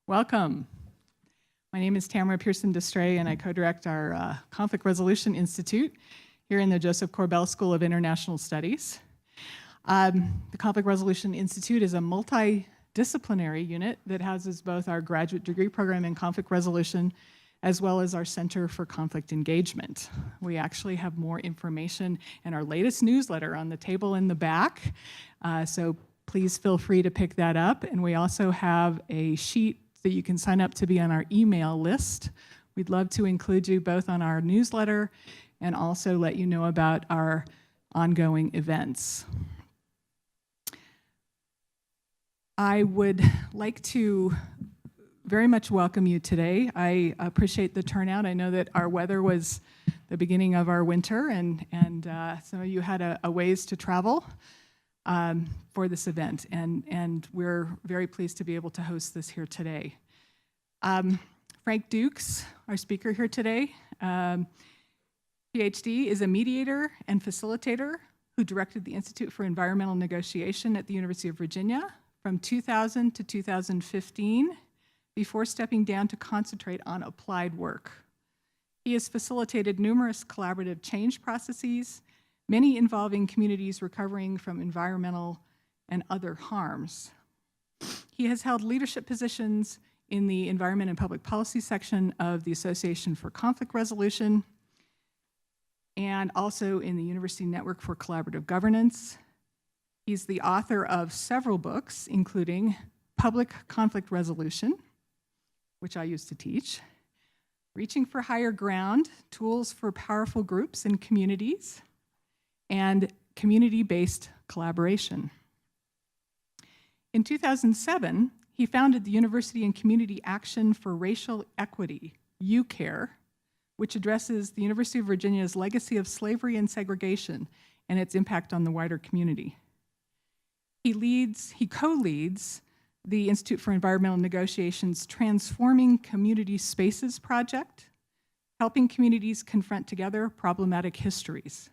Welcome. My name is Tamara Pearson-Destray, and I co-direct our Conflict Resolution Institute here in the Joseph Corbell School of International Studies. The Conflict Resolution Institute is a multidisciplinary unit that houses both our graduate degree program in conflict resolution as well as our Center for Conflict Engagement. We actually have more information in our latest newsletter on the table in the back, so please feel free to pick that up. And we also have a sheet that you can sign up to be on our email list. We'd love to include you both on our newsletter and also let you know about our ongoing events. I would like to very much welcome you today. I appreciate the turnout. I know that our weather was the beginning of our winter, and some of you had a ways to travel for this event, and we're very pleased to be able to host this here today. Frank Dukes, our speaker here today, PhD, is a mediator and facilitator who directed the Institute for Environmental Negotiation at the University of Virginia from 2000 to 2015, before stepping down to concentrate on applied work. He has facilitated numerous collaborative change processes, many involving communities recovering from environmental and other harms. He has held leadership positions in the Environment and Public Policy section of the Association for Conflict Resolution, and also in the University Network for Collaborative Governance. He's the author of several books, including Public Conflict Resolution, which I used to teach, Reaching for Higher Ground, Tools for Powerful Groups and Communities, and Community-Based Collaboration. In 2007, he founded the University and Community Action for Racial Equity, UCARE, which addresses the University of Virginia's legacy of slavery and segregation and its impact on the wider community. He co-leads the Institute for Environmental Negotiation's Transforming Community Spaces project, helping communities confront together problematic histories.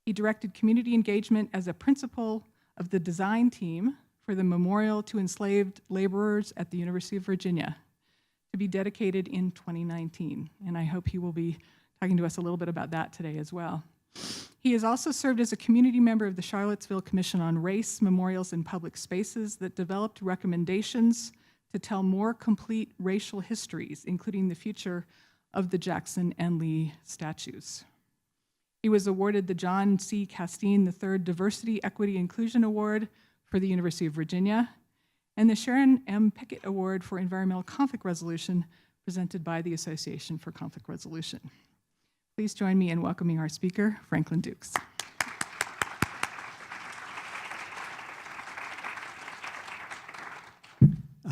He directed community engagement as a principal of the design team for the Memorial to Enslaved Laborers at the University of Virginia, to be dedicated in 2019. And I hope he will be talking to us a little bit about that today as well. He has also served as a community member of the Charlottesville Commission on Race, Memorials, and Public Spaces that developed recommendations to tell more complete racial histories, including the future of the Jackson and Lee statues. He was awarded the John C. Castine III Diversity, Equity, Inclusion Award for the University of Virginia, and the Sharon M. Pickett Award for Environmental Conflict Resolution presented by the Association for Conflict Resolution. Please join me in welcoming our speaker, Franklin Dukes.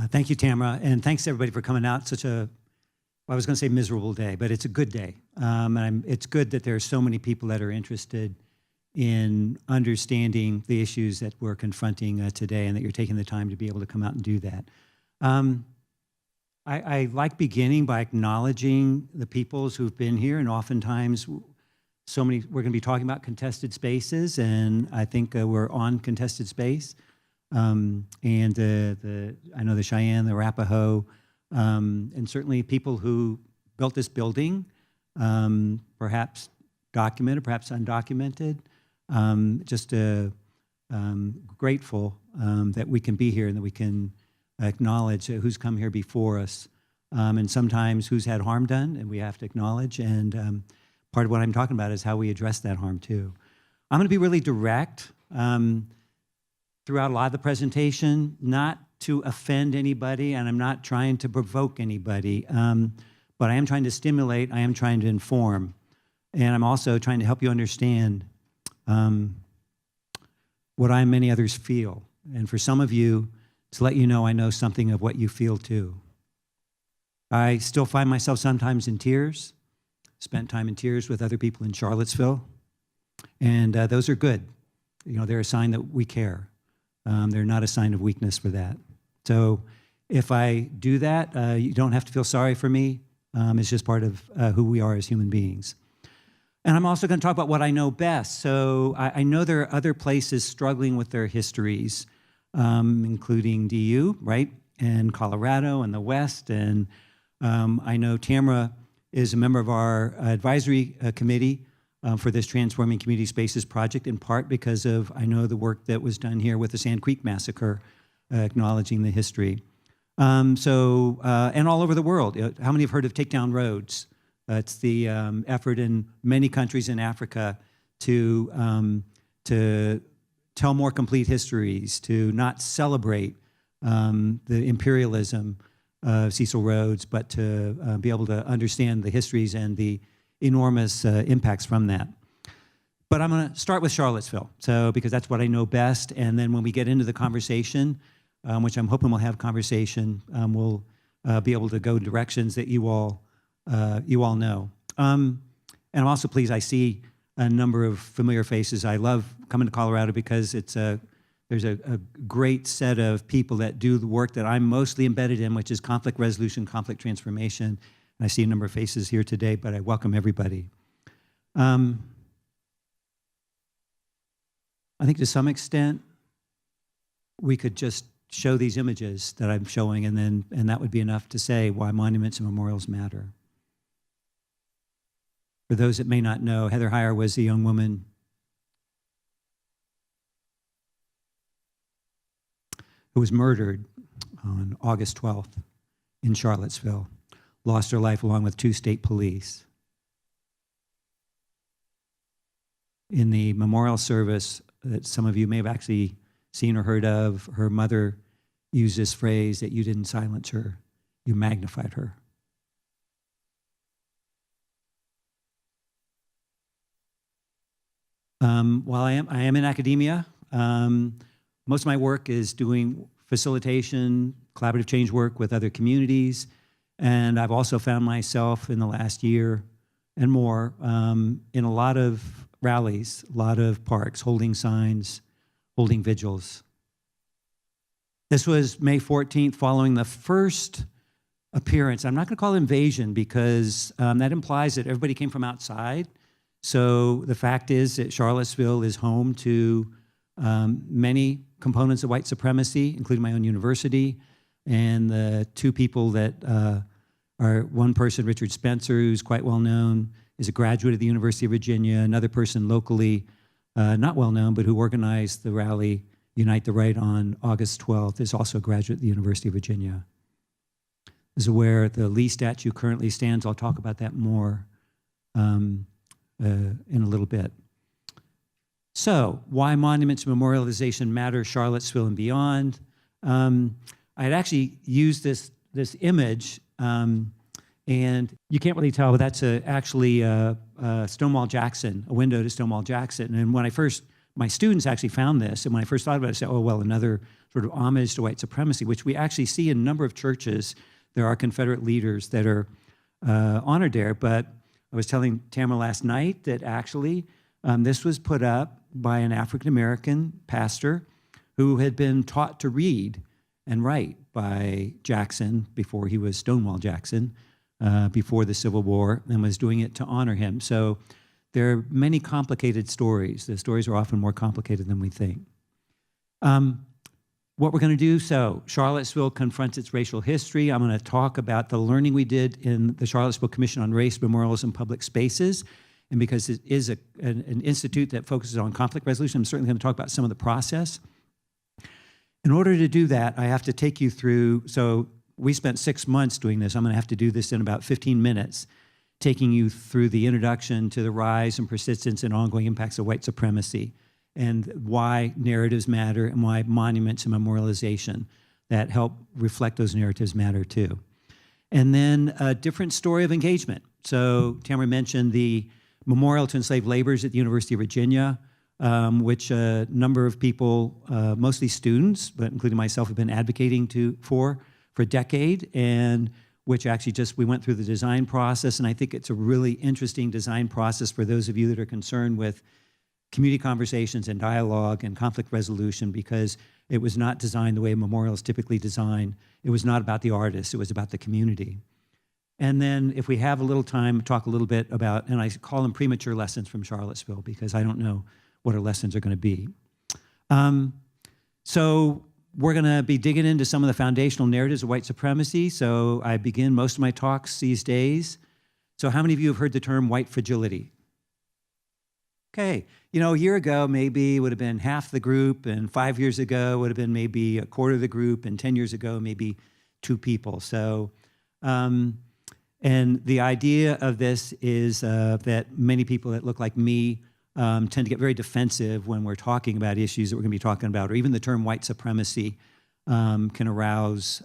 Thank you, Tamara, and thanks everybody for coming out. Such a, well, I was going to say miserable day, but it's a good day. It's good that there are so many people that are interested in understanding the issues that we're confronting today, and that you're taking the time to be able to come out and do that. I like beginning by acknowledging the peoples who've been here, and oftentimes we're going to be talking about contested spaces, and I think we're on contested space. I know the Cheyenne, the Arapaho, and certainly people who built this building, perhaps documented, perhaps undocumented. Just grateful that we can be here and that we can acknowledge who's come here before us, and sometimes who's had harm done, and we have to acknowledge, and part of what I'm talking about is how we address that harm too. I'm going to be really direct throughout a lot of the presentation, not to offend anybody, and I'm not trying to provoke anybody, but I am trying to stimulate, I am trying to inform, and I'm also trying to help you understand what I and many others feel, and for some of you, to let you know I know something of what you feel too. I still find myself sometimes in tears, spent time in tears with other people in Charlottesville, and those are good. You know, they're a sign that we care. They're not a sign of weakness for that. So if I do that, you don't have to feel sorry for me. It's just part of who we are as human beings. And I'm also going to talk about what I know best. So I know there are other places struggling with their histories, including DU, right? and Colorado and the West. And I know Tamara is a member of our advisory committee for this Transforming Community Spaces project, in part because of, I know, the work that was done here with the Sand Creek Massacre, acknowledging the history. And all over the world. How many have heard of Take Down Roads? It's the effort in many countries in Africa to tell more complete histories, to not celebrate the imperialism of Cecil Rhodes, but to be able to understand the histories and the enormous impacts from that. But I'm going to start with Charlottesville, because that's what I know best. And then when we get into the conversation, which I'm hoping we'll have conversation, we'll be able to go directions that you all know. And I'm also pleased I see a number of familiar faces. I love coming to Colorado because there's a great set of people that do the work that I'm mostly embedded in, which is conflict resolution, conflict transformation. And I see a number of faces here today, but I welcome everybody. I think to some extent, we could just show these images that I'm showing, and that would be enough to say why monuments and memorials matter. For those that may not know, Heather Heyer was a young woman who was murdered on August 12th in Charlottesville, lost her life along with 2 state police. In the memorial service that some of you may have actually seen or heard of, her mother used this phrase that you didn't silence her, you magnified her. While I am in academia, most of my work is doing facilitation, collaborative change work with other communities, and I've also found myself in the last year and more in a lot of rallies, a lot of parks, holding signs, holding vigils. This was May 14th, following the first appearance. I'm not going to call it invasion because that implies that everybody came from outside. So the fact is that Charlottesville is home to many components of white supremacy, including my own university, and the 2 people that are one person, Richard Spencer, who's quite well known, is a graduate of the University of Virginia. Another person locally, not well known, but who organized the rally Unite the Right on August 12th, is also a graduate of the University of Virginia. This is where the Lee statue currently stands. I'll talk about that more in a little bit. So, why monuments and memorialization matter, Charlottesville and beyond. I had actually used this image, and you can't really tell, but that's actually Stonewall Jackson, a window to Stonewall Jackson. And when my students actually found this, and when I first thought about it, I said, oh, well, another sort of homage to white supremacy, which we actually see in a number of churches. There are Confederate leaders that are honored there, but I was telling Tamara last night that actually this was put up by an African-American pastor who had been taught to read and write by Jackson before he was Stonewall Jackson, before the Civil War, and was doing it to honor him. So there are many complicated stories. The stories are often more complicated than we think. What we're going to do, so Charlottesville confronts its racial history. I'm going to talk about the learning we did in the Charlottesville Commission on Race, Memorials, and Public Spaces. And because it is an institute that focuses on conflict resolution, I'm certainly going to talk about some of the process. In order to do that, I have to take you through, so we spent 6 months doing this. I'm going to have to do this in about 15 minutes, taking you through the introduction to the rise and persistence and ongoing impacts of white supremacy, and why narratives matter and why monuments and memorialization that help reflect those narratives matter too. And then a different story of engagement. So Tamara mentioned the Memorial to Enslaved Laborers at the University of Virginia, which a number of people, mostly students, but including myself, have been advocating for a decade, and which actually we went through the design process, and I think it's a really interesting design process for those of you that are concerned with community conversations and dialogue and conflict resolution, because it was not designed the way memorials typically design. It was not about the artist, it was about the community. And then if we have a little time, talk a little bit about, and I call them premature lessons from Charlottesville, because I don't know what our lessons are going to be. So we're going to be digging into some of the foundational narratives of white supremacy. So I begin most of my talks these days. So how many of you have heard the term white fragility? Okay, you know, a year ago maybe it would have been half the group, and 5 years ago would have been maybe a quarter of the group, and 10 years ago maybe 2 people. So, and the idea of this is that many people that look like me tend to get very defensive when we're talking about issues that we're going to be talking about, or even the term white supremacy can arouse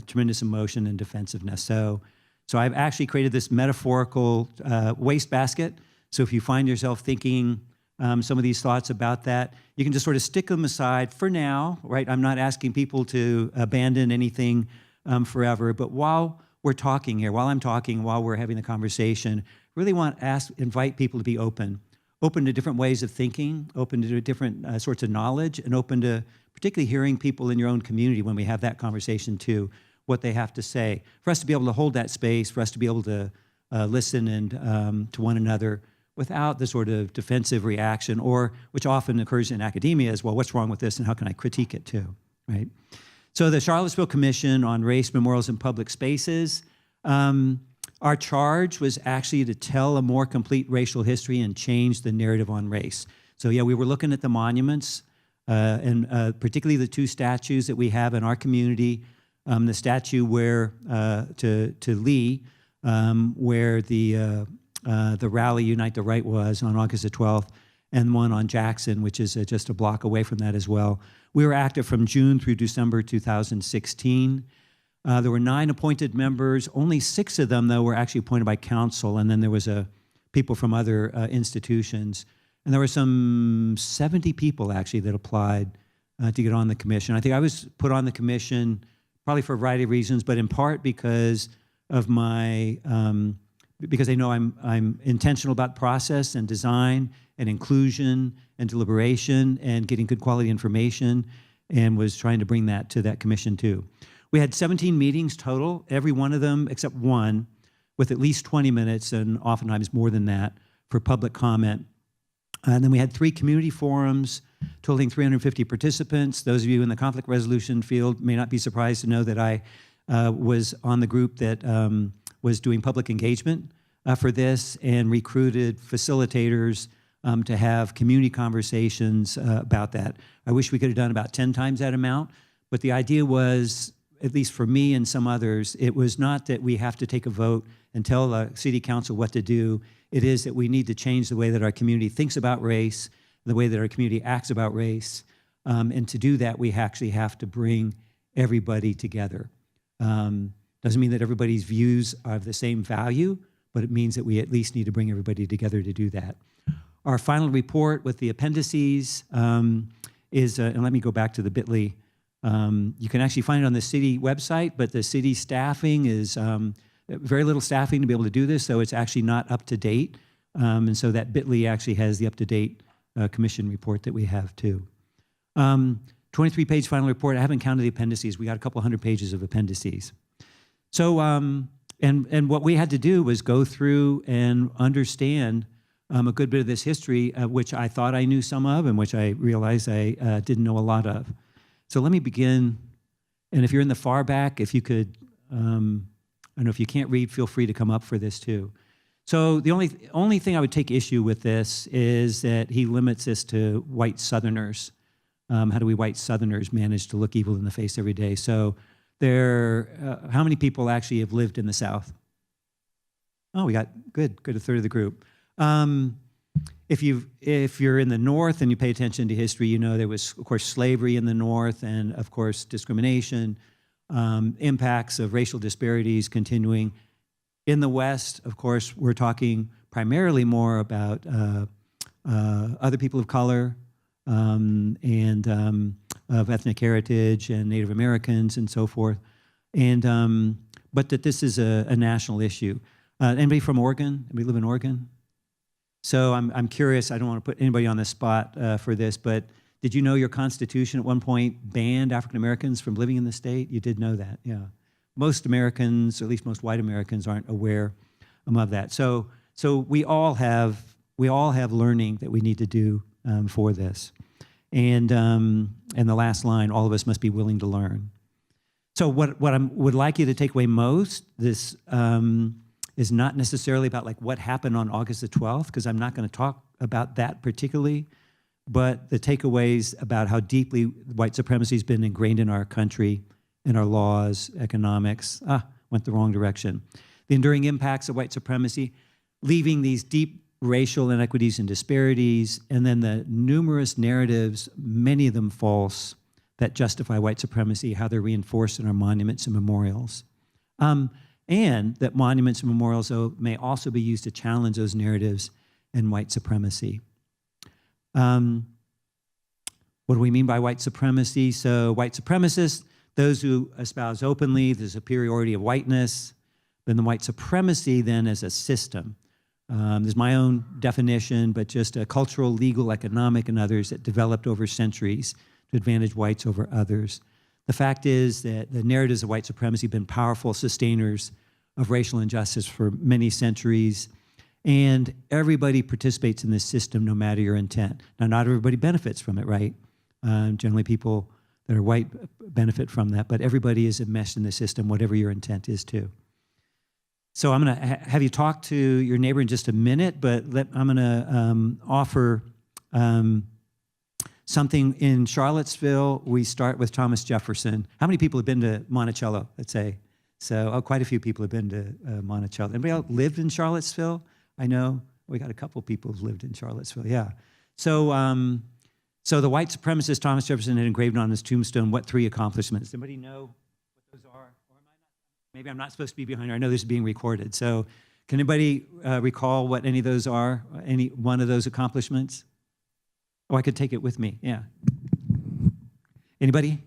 tremendous emotion and defensiveness. So I've actually created this metaphorical wastebasket. So if you find yourself thinking some of these thoughts about that, you can just sort of stick them aside for now, right? I'm not asking people to abandon anything forever, but while we're talking here, while I'm talking, while we're having the conversation, really want to invite people to be open to different ways of thinking, open to different sorts of knowledge, and open to particularly hearing people in your own community when we have that conversation too, what they have to say. For us to be able to hold that space, for us to be able to listen and to one another without the sort of defensive reaction, or which often occurs in academia as well, what's wrong with this and how can I critique it too, right? So the Charlottesville Commission on Race, Memorials, and Public Spaces, our charge was actually to tell a more complete racial history and change the narrative on race. So yeah, we were looking at the monuments, and particularly the 2 statues that we have in our community, the statue where, to Lee, where the rally Unite the Right was on August the 12th, and one on Jackson, which is just a block away from that as well. We were active from June through December 2016. There were 9 appointed members. Only 6 of them, though, were actually appointed by council, and then there was people from other institutions. And there were some 70 people, actually, that applied to get on the commission. I think I was put on the commission probably for a variety of reasons, but in part because of my because they know I'm intentional about process and design and inclusion and deliberation and getting good quality information, and was trying to bring that to that commission too. We had 17 meetings total, every one of them except one with at least 20 minutes and oftentimes more than that for public comment. And then we had 3 community forums totaling 350 participants. Those of you in the conflict resolution field may not be surprised to know that I was on the group that was doing public engagement for this and recruited facilitators to have community conversations about that. I wish we could have done about 10 times that amount, but the idea was, at least for me and some others, it was not that we have to take a vote and tell the city council what to do. It is that we need to change the way that our community thinks about race, the way that our community acts about race. And to do that, we actually have to bring everybody together. Doesn't mean that everybody's views are of the same value, but it means that we at least need to bring everybody together to do that. Our final report with the appendices is, and let me go back to the bit.ly. You can actually find it on the city website, but the city staffing is very little staffing to be able to do this, so it's actually not up to date. And so that bit.ly actually has the up-to-date commission report that we have too. 23-page final report. I haven't counted the appendices. We got a couple hundred pages of appendices. So, and what we had to do was go through and understand a good bit of this history, which I thought I knew some of and which I realized I didn't know a lot of. So let me begin, and if you're in the far back, if you could, I don't know, if you can't read, feel free to come up for this too. So the only thing I would take issue with this is that he limits this to white Southerners. How do we white Southerners manage to look evil in the face every day? So how many people actually have lived in the South? Oh, we got good, a third of the group. If you're in the North and you pay attention to history, you know there was, of course, slavery in the North and, of course, discrimination, impacts of racial disparities continuing. In the West, of course, we're talking primarily more about other people of color and of ethnic heritage and Native Americans and so forth, and but that this is a national issue. Anybody from Oregon? Anybody live in Oregon? So I'm curious, I don't want to put anybody on the spot for this, but did you know your Constitution at one point banned African Americans from living in the state? You did know that, yeah. Most Americans, or at least most white Americans, aren't aware of that. So we all have learning that we need to do for this. And And the last line, all of us must be willing to learn. So what I would like you to take away most, this is not necessarily about like what happened on August the 12th, because I'm not going to talk about that particularly, but the takeaways about how deeply white supremacy has been ingrained in our country, in our laws, economics, went the wrong direction. The enduring impacts of white supremacy, leaving these deep racial inequities and disparities, and then the numerous narratives, many of them false, that justify white supremacy, how they're reinforced in our monuments and memorials. And that monuments and memorials, though, may also be used to challenge those narratives and white supremacy. What do we mean by white supremacy? So white supremacists, those who espouse openly the superiority of whiteness, then the white supremacy then as a system. There's my own definition, but just a cultural, legal, economic, and others that developed over centuries to advantage whites over others. The fact is that the narratives of white supremacy have been powerful sustainers of racial injustice for many centuries, and everybody participates in this system no matter your intent. Now, not everybody benefits from it, right? Generally, people that are white benefit from that, but everybody is enmeshed in the system, whatever your intent is too. So I'm going to have you talk to your neighbor in just a minute, but I'm going to offer something in Charlottesville. We start with Thomas Jefferson. How many people have been to Monticello, let's say? So quite a few people have been to Monticello. Anybody else lived in Charlottesville? I know we got a couple people who've lived in Charlottesville, yeah. So the white supremacist Thomas Jefferson had engraved on his tombstone what 3 accomplishments? Anybody know what those are? Or am I not? Maybe I'm not supposed to be behind her. I know this is being recorded. So can anybody recall what any of those are? Any one of those accomplishments? Oh, I could take it with me, yeah. Anybody?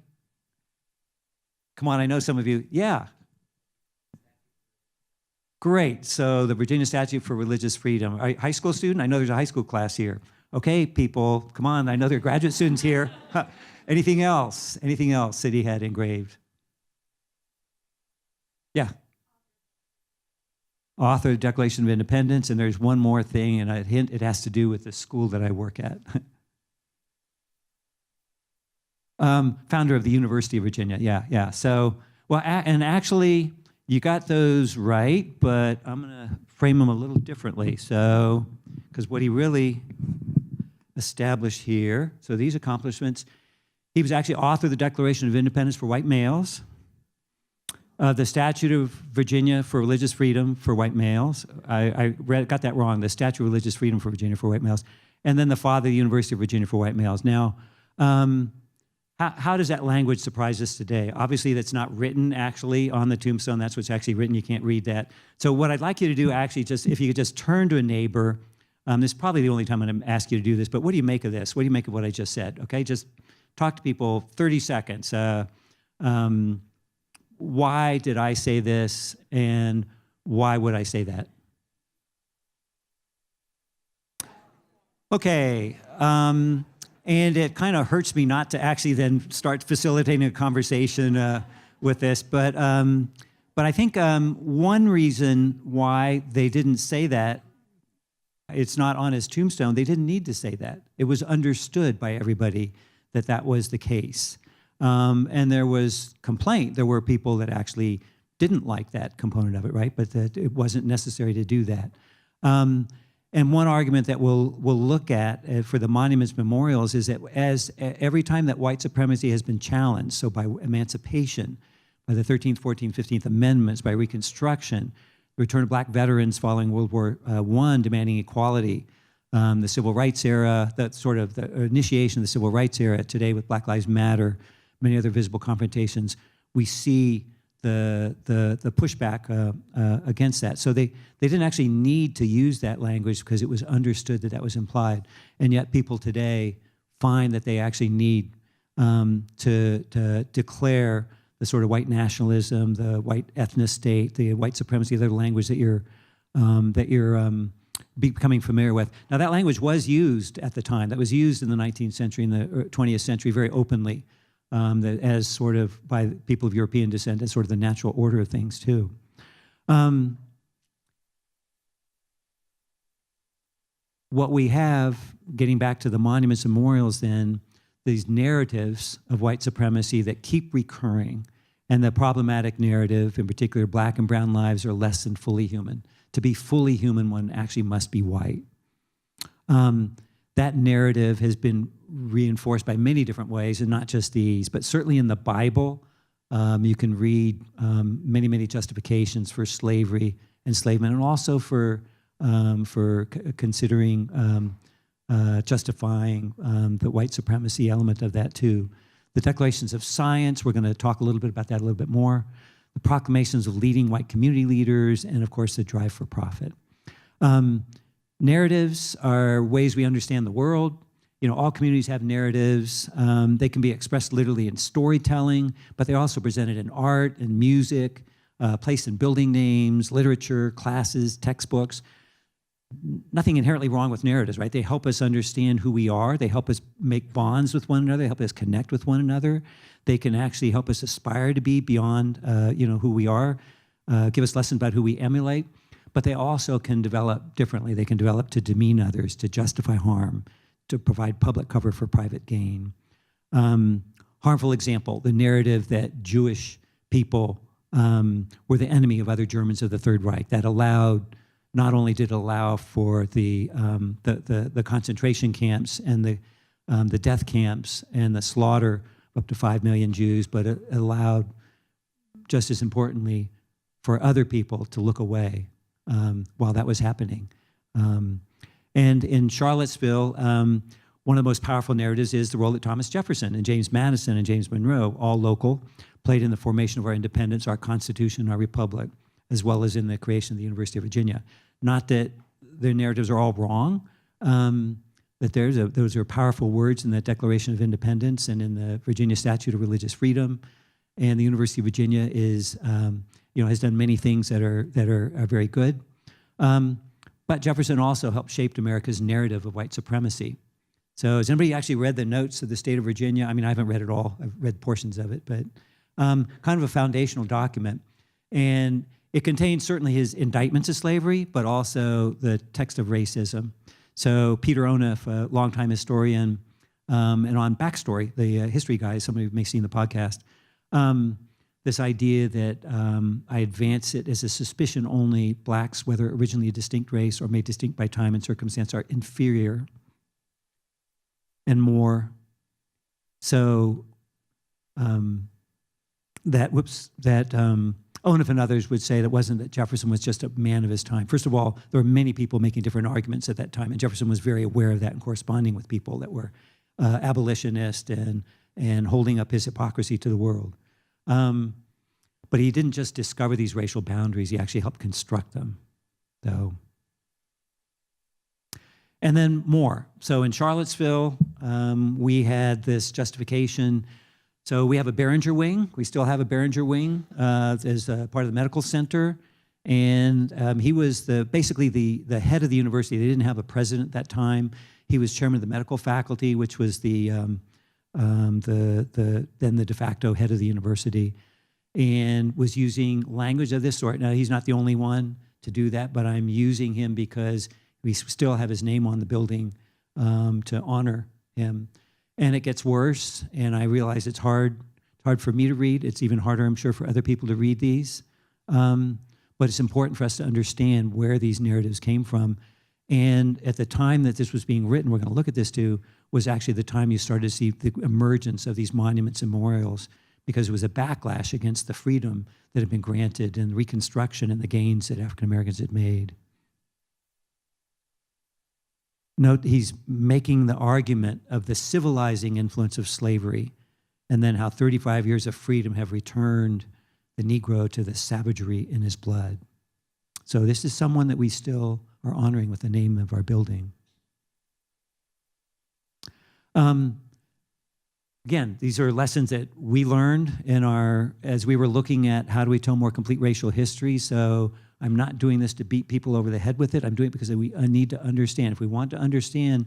Come on, I know some of you. Yeah. Great, so the Virginia Statute for Religious Freedom. Are you a high school student? I know there's a high school class here. Okay, people, come on, I know there are graduate students here. Anything else? Anything else that he had engraved? Yeah. Author of the Declaration of Independence, and there's one more thing, and a hint, it has to do with the school that I work at. Founder of the University of Virginia, yeah. So, well, and actually, you got those right, but I'm going to frame them a little differently. So, because what he really established here, so these accomplishments, he was actually author of the Declaration of Independence for white males, the Statute of Virginia for Religious Freedom for white males. Got that wrong, the Statute of Religious Freedom for Virginia for white males, and then the father of the University of Virginia for white males. Now, how does that language surprise us today? Obviously, that's not written actually on the tombstone. That's what's actually written. You can't read that. So what I'd like you to do actually, just if you could just turn to a neighbor, this is probably the only time I'm going to ask you to do this, but what do you make of this? What do you make of what I just said? Okay, just talk to people 30 seconds. Why did I say this, and why would I say that? Okay. And it kind of hurts me not to actually then start facilitating a conversation with this, but I think one reason why they didn't say that, it's not on his tombstone, they didn't need to say that. It was understood by everybody that that was the case. And there was complaint. There were people that actually didn't like that component of it, right? But that it wasn't necessary to do that. And one argument that we'll look at for the monuments memorials is that as every time that white supremacy has been challenged, so by emancipation, by the 13th, 14th, 15th Amendments, by Reconstruction, the return of black veterans following World War I demanding equality, the Civil Rights era, that sort of the initiation of the Civil Rights era today with Black Lives Matter, many other visible confrontations, we see the pushback against that. So they didn't actually need to use that language because it was understood that that was implied. And yet people today find that they actually need to declare the sort of white nationalism, the white ethnic state, the white supremacy, the language that you're becoming familiar with. Now that language was used at the time. That was used in the 19th century and the 20th century very openly. As sort of by people of European descent as sort of the natural order of things too. What we have, getting back to the monuments and memorials then, these narratives of white supremacy that keep recurring. And the problematic narrative, in particular, black and brown lives are less than fully human. To be fully human, one actually must be white. That narrative has been reinforced by many different ways, and not just these, but certainly in the Bible, you can read many, many justifications for slavery, enslavement, and also for considering justifying the white supremacy element of that too. The declarations of science, we're going to talk a little bit about that a little bit more. The proclamations of leading white community leaders, and of course the drive for profit. Narratives are ways we understand the world. You know, all communities have narratives. They can be expressed literally in storytelling, but they're also presented in art and music, placed in building names, literature, classes, textbooks. Nothing inherently wrong with narratives, right? They help us understand who we are. They help us make bonds with one another. They help us connect with one another. They can actually help us aspire to be beyond, who we are, give us lessons about who we emulate. But they also can develop differently. They can develop to demean others, to justify harm, to provide public cover for private gain. Harmful example, the narrative that Jewish people were the enemy of other Germans of the Third Reich. That allowed, not only did it allow for the concentration camps and the death camps and the slaughter of up to 5 million Jews, but it allowed, just as importantly, for other people to look away while that was happening. And in Charlottesville, one of the most powerful narratives is the role that Thomas Jefferson and James Madison and James Monroe, all local, played in the formation of our independence, our Constitution, our Republic, as well as in the creation of the University of Virginia. Not that their narratives are all wrong, but those are powerful words in the Declaration of Independence and in the Virginia Statute of Religious Freedom. And the University of Virginia is, has done many things that are very good. But Jefferson also helped shape America's narrative of white supremacy. So has anybody actually read the notes of the state of Virginia? I mean, I haven't read it all. I've read portions of it, but kind of a foundational document. And it contains certainly his indictments of slavery, but also the text of racism. So Peter Onuf, a longtime historian, and on Backstory, the history guy, somebody who may have seen the podcast, this idea that I advance it as a suspicion only blacks, whether originally a distinct race or made distinct by time and circumstance, are inferior and more. So Onuf and others would say that wasn't that Jefferson was just a man of his time. First of all, there were many people making different arguments at that time, and Jefferson was very aware of that and corresponding with people that were abolitionist and holding up his hypocrisy to the world. But he didn't just discover these racial boundaries, he actually helped construct them. And then more. So in Charlottesville, we had this justification. So we have a Behringer wing. We still have a Behringer wing as part of the medical center. And he was basically the head of the university. They didn't have a president at that time. He was chairman of the medical faculty, which was then the de facto head of the university, and was using language of this sort. Now, he's not the only one to do that, but I'm using him because we still have his name on the building to honor him. And it gets worse, and I realize it's hard for me to read. It's even harder, I'm sure, for other people to read these. But it's important for us to understand where these narratives came from. And at the time that this was being written, we're going to look at this too, was actually the time you started to see the emergence of these monuments and memorials, because it was a backlash against the freedom that had been granted and Reconstruction and the gains that African Americans had made. Note, he's making the argument of the civilizing influence of slavery, and then how 35 years of freedom have returned the Negro to the savagery in his blood. So this is someone that we still are honoring with the name of our building. Again, these are lessons that we learned as we were looking at how do we tell more complete racial history. So I'm not doing this to beat people over the head with it. I'm doing it because we need to understand. If we want to understand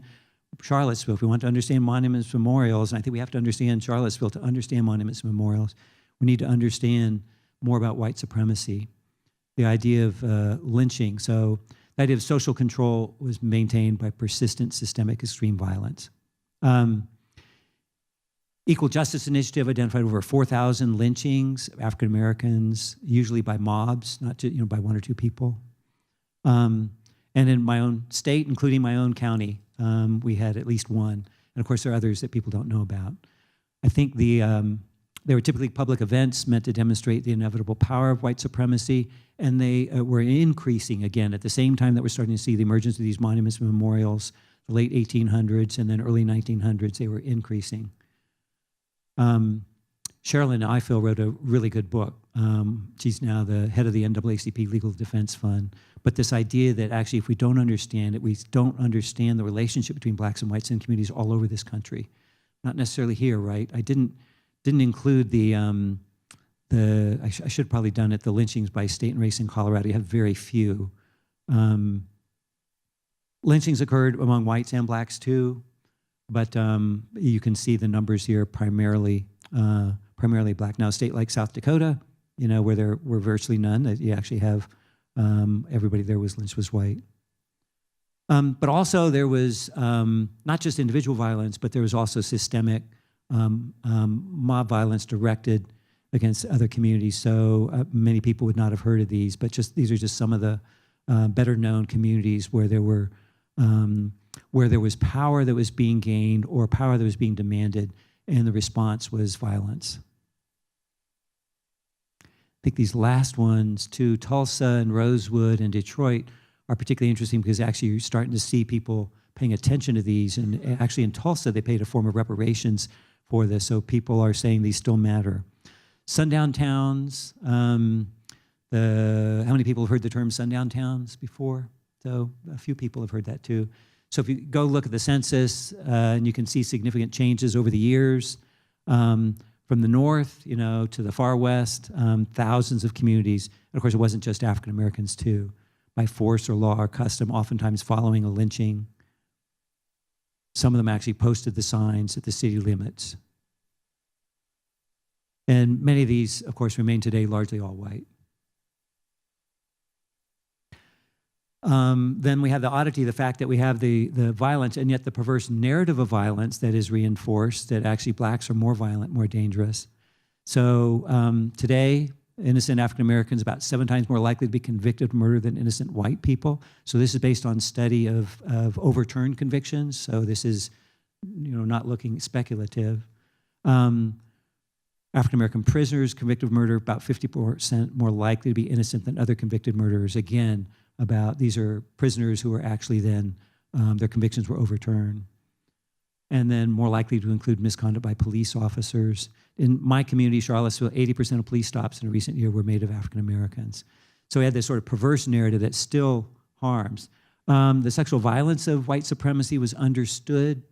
Charlottesville, if we want to understand monuments, memorials, and I think we have to understand Charlottesville to understand monuments and memorials, we need to understand more about white supremacy, the idea of lynching. So the idea of social control was maintained by persistent systemic extreme violence. Equal Justice Initiative identified over 4,000 lynchings of African Americans, usually by mobs, not just, by one or two people. And in my own state, including my own county, we had at least one. And of course, there are others that people don't know about. I think they were typically public events meant to demonstrate the inevitable power of white supremacy, and they were increasing again at the same time that we're starting to see the emergence of these monuments and memorials, the late 1800s and then early 1900s, they were increasing. Sherilyn Ifill wrote a really good book. She's now the head of the NAACP Legal Defense Fund. But this idea that actually if we don't understand it, we don't understand the relationship between blacks and whites in communities all over this country. Not necessarily here, right? I didn't include I should have probably done it, the lynchings by state and race in Colorado. You have very few. Lynchings occurred among whites and blacks too, but you can see the numbers here primarily black. Now, a state like South Dakota, where there were virtually none, that you actually have everybody there was lynched was white. But also there was not just individual violence, but there was also systemic mob violence directed against other communities. So many people would not have heard of these, but these are just some of the better known communities where there was power that was being gained or power that was being demanded, and the response was violence. I think these last ones too, Tulsa and Rosewood and Detroit, are particularly interesting because actually you're starting to see people paying attention to these. And actually in Tulsa, they paid a form of reparations for this. So people are saying these still matter. Sundown towns, how many people have heard the term sundown towns before? So a few people have heard that too. So if you go look at the census, and you can see significant changes over the years, from the north, to the far west, thousands of communities. And of course, it wasn't just African Americans too, by force or law or custom, oftentimes following a lynching. Some of them actually posted the signs at the city limits. And many of these, of course, remain today largely all white. Then we have the oddity, the fact that we have the violence, and yet the perverse narrative of violence that is reinforced, that actually blacks are more violent, more dangerous. So today, innocent African Americans about 7 times more likely to be convicted of murder than innocent white people. So this is based on study of overturned convictions. So this is, not looking speculative. African American prisoners convicted of murder about 50% more likely to be innocent than other convicted murderers. Again, these are prisoners who were actually then, their convictions were overturned. And then more likely to include misconduct by police officers. In my community, Charlottesville, 80% of police stops in a recent year were made of African Americans. So we had this sort of perverse narrative that still harms. The sexual violence of white supremacy was understood.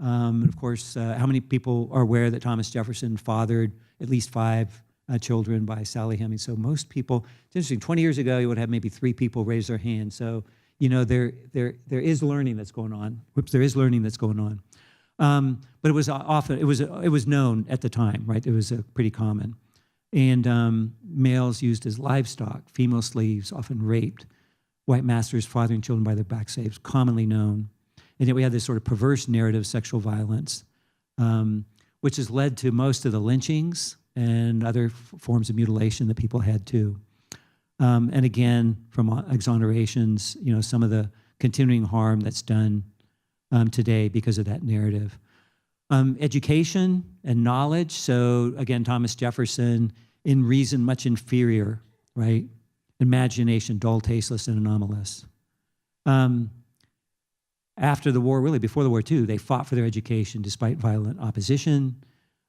And of course, how many people are aware that Thomas Jefferson fathered at least 5 children by Sally Hemings? So most people, it's interesting, 20 years ago, you would have maybe 3 people raise their hand. So, there is learning that's going on. There is learning that's going on. But it was often, it was known at the time, right? It was pretty common. And males used as livestock, female slaves often raped, white masters fathering children by their back slaves, commonly known. And yet we had this sort of perverse narrative of sexual violence, which has led to most of the lynchings and other forms of mutilation that people had too. And again, from exonerations, some of the continuing harm that's done today because of that narrative. Education and knowledge. So again, Thomas Jefferson, in reason much inferior, right? Imagination, dull, tasteless, and anomalous. After the war, really before the war too, they fought for their education despite violent opposition.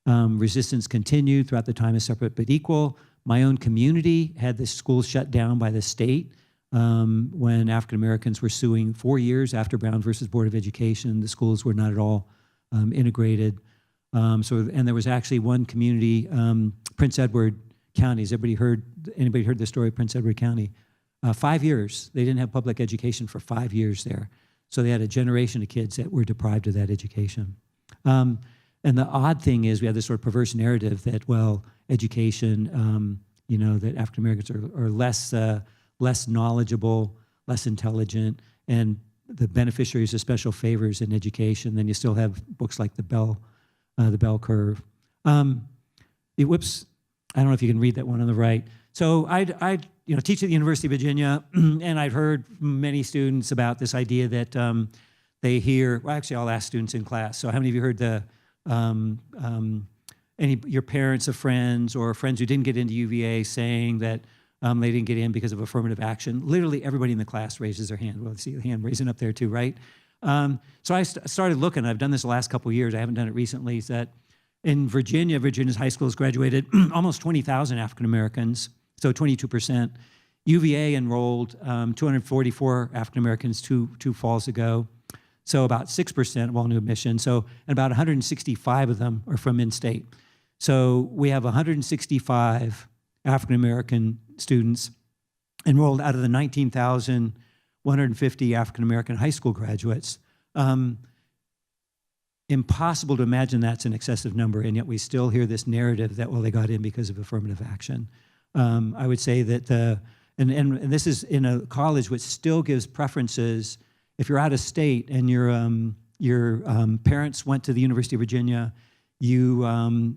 Resistance continued throughout the time of separate but equal. My own community had the schools shut down by the state when African Americans were suing 4 years after Brown versus Board of Education. The schools were not at all integrated. And there was actually one community, Prince Edward County. Anybody heard the story of Prince Edward County? 5 years. They didn't have public education for 5 years there. So they had a generation of kids that were deprived of that education. And the odd thing is we have this sort of perverse narrative that, education, that African Americans are less knowledgeable, less intelligent, and the beneficiaries of special favors in education. Then you still have books like the Bell Curve. Whoops, I don't know if you can read that one on the right. So I teach at the University of Virginia, and I've heard from many students about this idea that they hear, well, actually I'll ask students in class, so how many of you heard your parents of friends or friends who didn't get into UVA saying that they didn't get in because of affirmative action? Literally everybody in the class raises their hand. Well, I see the hand raising up there too, right? So I started looking. I've done this the last couple of years. I haven't done it recently. Is that in Virginia, Virginia's high schools graduated almost 20,000 African Americans, so 22%. UVA enrolled 244 African Americans two falls ago, so about 6% of all new admissions. So, and about 165 of them are from in-state. So we have 165 African American students enrolled out of the 19,150 African American high school graduates. Impossible to imagine that's an excessive number, and yet we still hear this narrative that, well, they got in because of affirmative action. I would say that and this is in a college which still gives preferences. If you're out of state and your parents went to the University of Virginia, you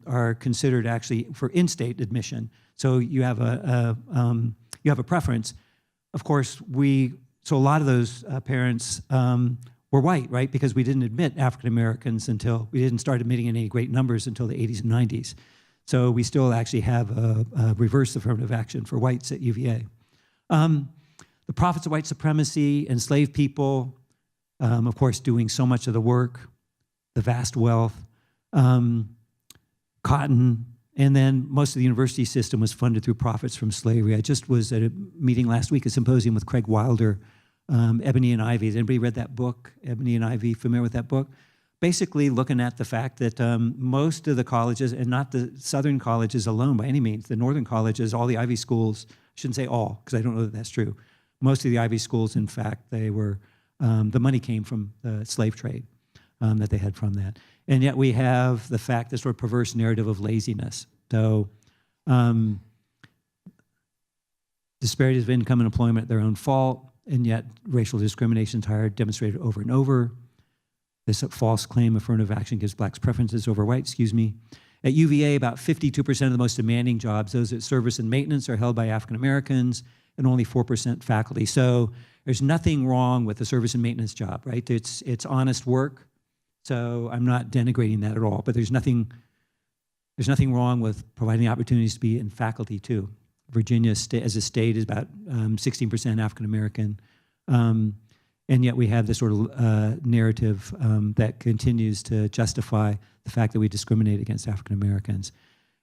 are considered actually for in-state admission. So you have a preference. Of course, so a lot of those parents were white, right? Because we didn't admit African Americans we didn't start admitting in any great numbers until the 80s and 90s. So we still actually have a reverse affirmative action for whites at UVA. The prophets of white supremacy, enslaved people, of course, doing so much of the work, the vast wealth, cotton, and then most of the university system was funded through profits from slavery. I just was at a meeting last week, a symposium with Craig Wilder, Ebony and Ivy. Has anybody read that book, Ebony and Ivy? Familiar with that book? Basically looking at the fact that most of the colleges, and not the southern colleges alone by any means, the northern colleges, all the Ivy schools, I shouldn't say all, because I don't know that that's true. Most of the Ivy schools, in fact, they were, the money came from the slave trade that they had from that. And yet we have the fact, this sort of perverse narrative of laziness. So disparities of income and employment, their own fault, and yet racial discrimination is demonstrated over and over. This false claim affirmative action gives blacks preferences over whites, At UVA, about 52% of the most demanding jobs, those at service and maintenance, are held by African Americans, and only 4% faculty. So there's nothing wrong with the service and maintenance job, right? It's honest work. So I'm not denigrating that at all, but there's nothing wrong with providing opportunities to be in faculty too. Virginia as a state is about 16% African American. And yet we have this sort of narrative that continues to justify the fact that we discriminate against African Americans.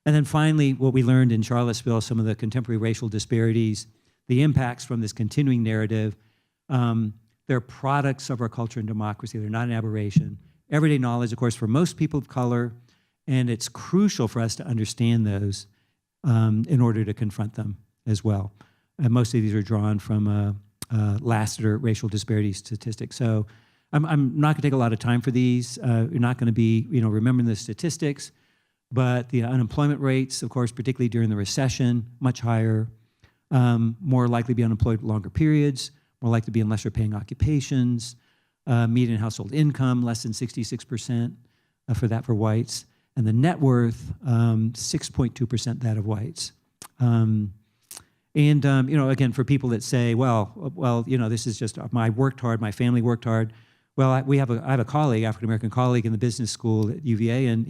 And then finally, what we learned in Charlottesville, some of the contemporary racial disparities, the impacts from this continuing narrative, they're products of our culture and democracy. They're not an aberration. Everyday knowledge, of course, for most people of color, and it's crucial for us to understand those in order to confront them as well. And most of these are drawn from Lassiter racial disparity statistics. So I'm not going to take a lot of time for these. You're not going to be, remembering the statistics, but the unemployment rates, of course, particularly during the recession, much higher, more likely to be unemployed longer periods, more likely to be in lesser paying occupations, median household income, less than 66% for whites, and the net worth, 6.2% that of whites. Again, for people that say, well, this is just, I worked hard, my family worked hard. Well, I have a colleague, African-American colleague in the business school at UVA, and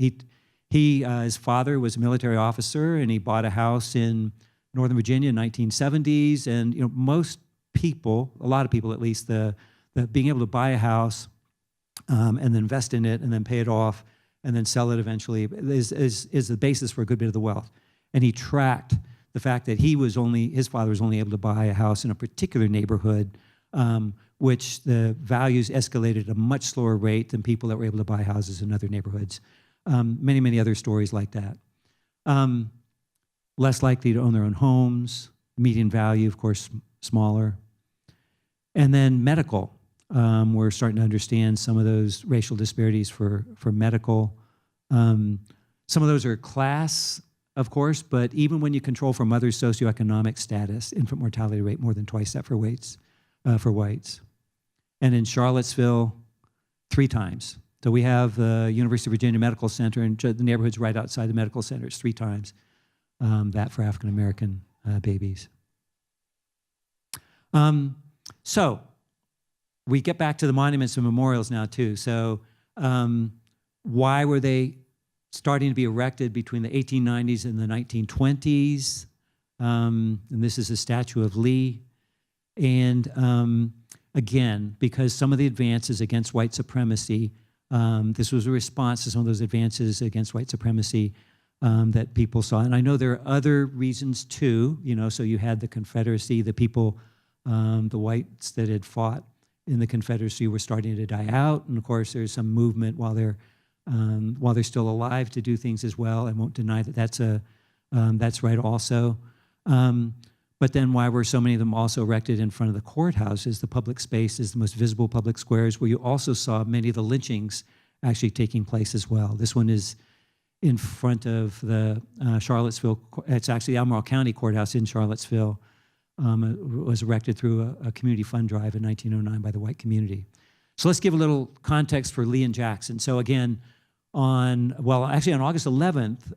his father was a military officer, and he bought a house in Northern Virginia in 1970s. And, most people, a lot of people at least, the being able to buy a house and then invest in it and then pay it off and then sell it eventually is the basis for a good bit of the wealth. And he tracked the fact that his father was only able to buy a house in a particular neighborhood, which the values escalated at a much slower rate than people that were able to buy houses in other neighborhoods. Many, many other stories like that. Less likely to own their own homes, median value, of course, smaller. And then medical. We're starting to understand some of those racial disparities for medical. Some of those are class, of course, but even when you control for mother's socioeconomic status, infant mortality rate more than twice that for whites. And in Charlottesville, 3 times. So we have the University of Virginia Medical Center, and the neighborhood's right outside the medical center. It's 3 times that for African American babies. So we get back to the monuments and memorials now too. So why were they starting to be erected between the 1890s and the 1920s? And this is a statue of Lee. And again, because some of the advances against white supremacy, this was a response to some of those advances against white supremacy that people saw. And I know there are other reasons too, you know, so you had the Confederacy, the people, the whites that had fought in the Confederacy were starting to die out. And of course, there's some movement while they're still alive to do things as well. I won't deny that that's right also. But then why were so many of them also erected in front of the courthouses, the public spaces, the most visible public squares, where you also saw many of the lynchings actually taking place as well. This one is in front of the Charlottesville, it's actually the Albemarle County Courthouse in Charlottesville. It was erected through a community fund drive in 1909 by the white community. So let's give a little context for Lee and Jackson. So again, on August 11th,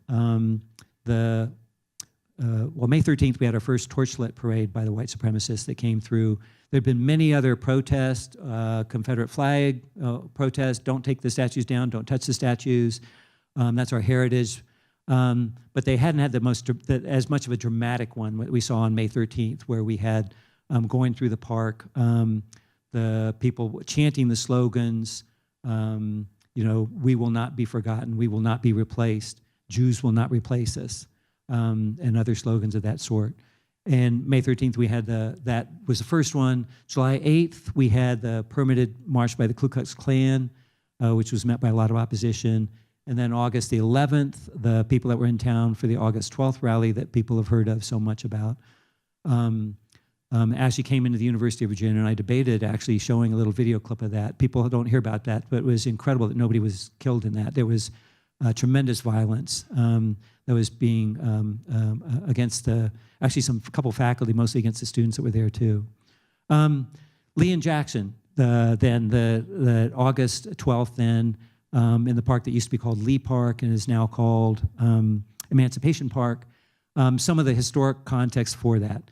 May 13th, we had our first torchlit parade by the white supremacists that came through. There have been many other protests, Confederate flag protests, don't take the statues down, don't touch the statues. That's our heritage. But they hadn't had as much of a dramatic one that we saw on May 13th, where we had going through the park, the people chanting the slogans, you know, we will not be forgotten, we will not be replaced, Jews will not replace us. And other slogans of that sort. And May 13th, we had that was the first one. July 8th, we had the permitted march by the Ku Klux Klan, which was met by a lot of opposition. And then August the 11th, the people that were in town for the August 12th rally that people have heard of so much about. Ashley came into the University of Virginia, and I debated actually showing a little video clip of that. People don't hear about that, but it was incredible that nobody was killed in that. There was tremendous violence that was being against a couple faculty, mostly against the students that were there too. Lee and Jackson, the August 12th then, in the park that used to be called Lee Park and is now called Emancipation Park. Some of the historic context for that.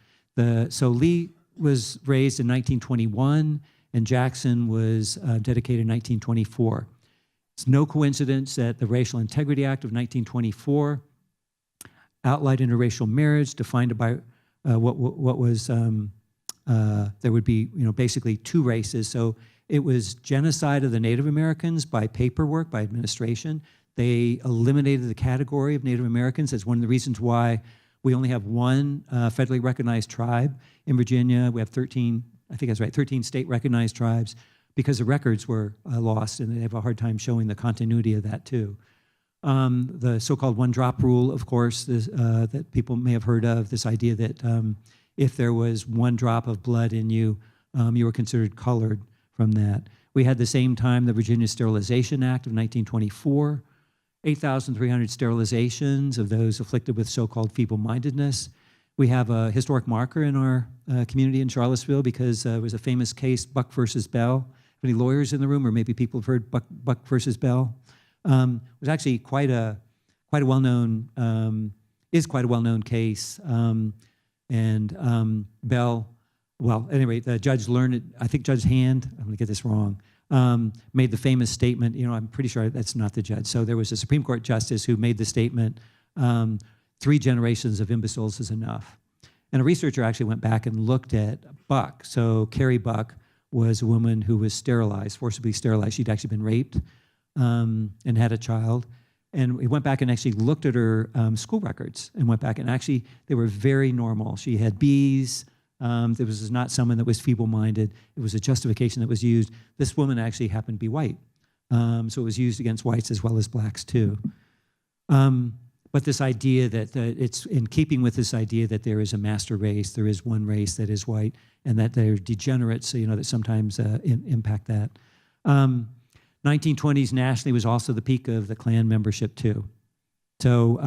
So Lee was raised in 1921 and Jackson was dedicated in 1924. It's no coincidence that the Racial Integrity Act of 1924 outlawed interracial marriage, defined by what was there would be, you know, basically 2 races. So it was genocide of the Native Americans by paperwork, by administration. They eliminated the category of Native Americans. That's one of the reasons why we only have 1 federally recognized tribe in Virginia. We have 13, I think that's right, 13 state recognized tribes, because the records were lost, and they have a hard time showing the continuity of that too. The so-called one-drop rule, of course, that people may have heard of, this idea that if there was 1 drop of blood in you, you were considered colored from that. We had the same time the Virginia Sterilization Act of 1924, 8,300 sterilizations of those afflicted with so-called feeble-mindedness. We have a historic marker in our community in Charlottesville because there was a famous case, Buck versus Bell. Any lawyers in the room, or maybe people have heard Buck versus Bell? It was actually quite a well-known case. Bell, well, anyway, the judge learned, I think Judge Hand, I'm gonna get this wrong, made the famous statement, you know, I'm pretty sure that's not the judge. So there was a Supreme Court justice who made the statement, 3 generations of imbeciles is enough. And a researcher actually went back and looked at Buck. So Carrie Buck was a woman who was sterilized, forcibly sterilized. She'd actually been raped and had a child. And we went back and actually looked at her school records and went back and actually they were very normal. She had B's. There was not someone that was feeble-minded. It was a justification that was used. This woman actually happened to be white. So it was used against whites as well as blacks too. But this idea that it's in keeping with this idea that there is a master race, there is one race that is white, and that they're degenerates, you know, that sometimes impact that. 1920s nationally was also the peak of the Klan membership too. So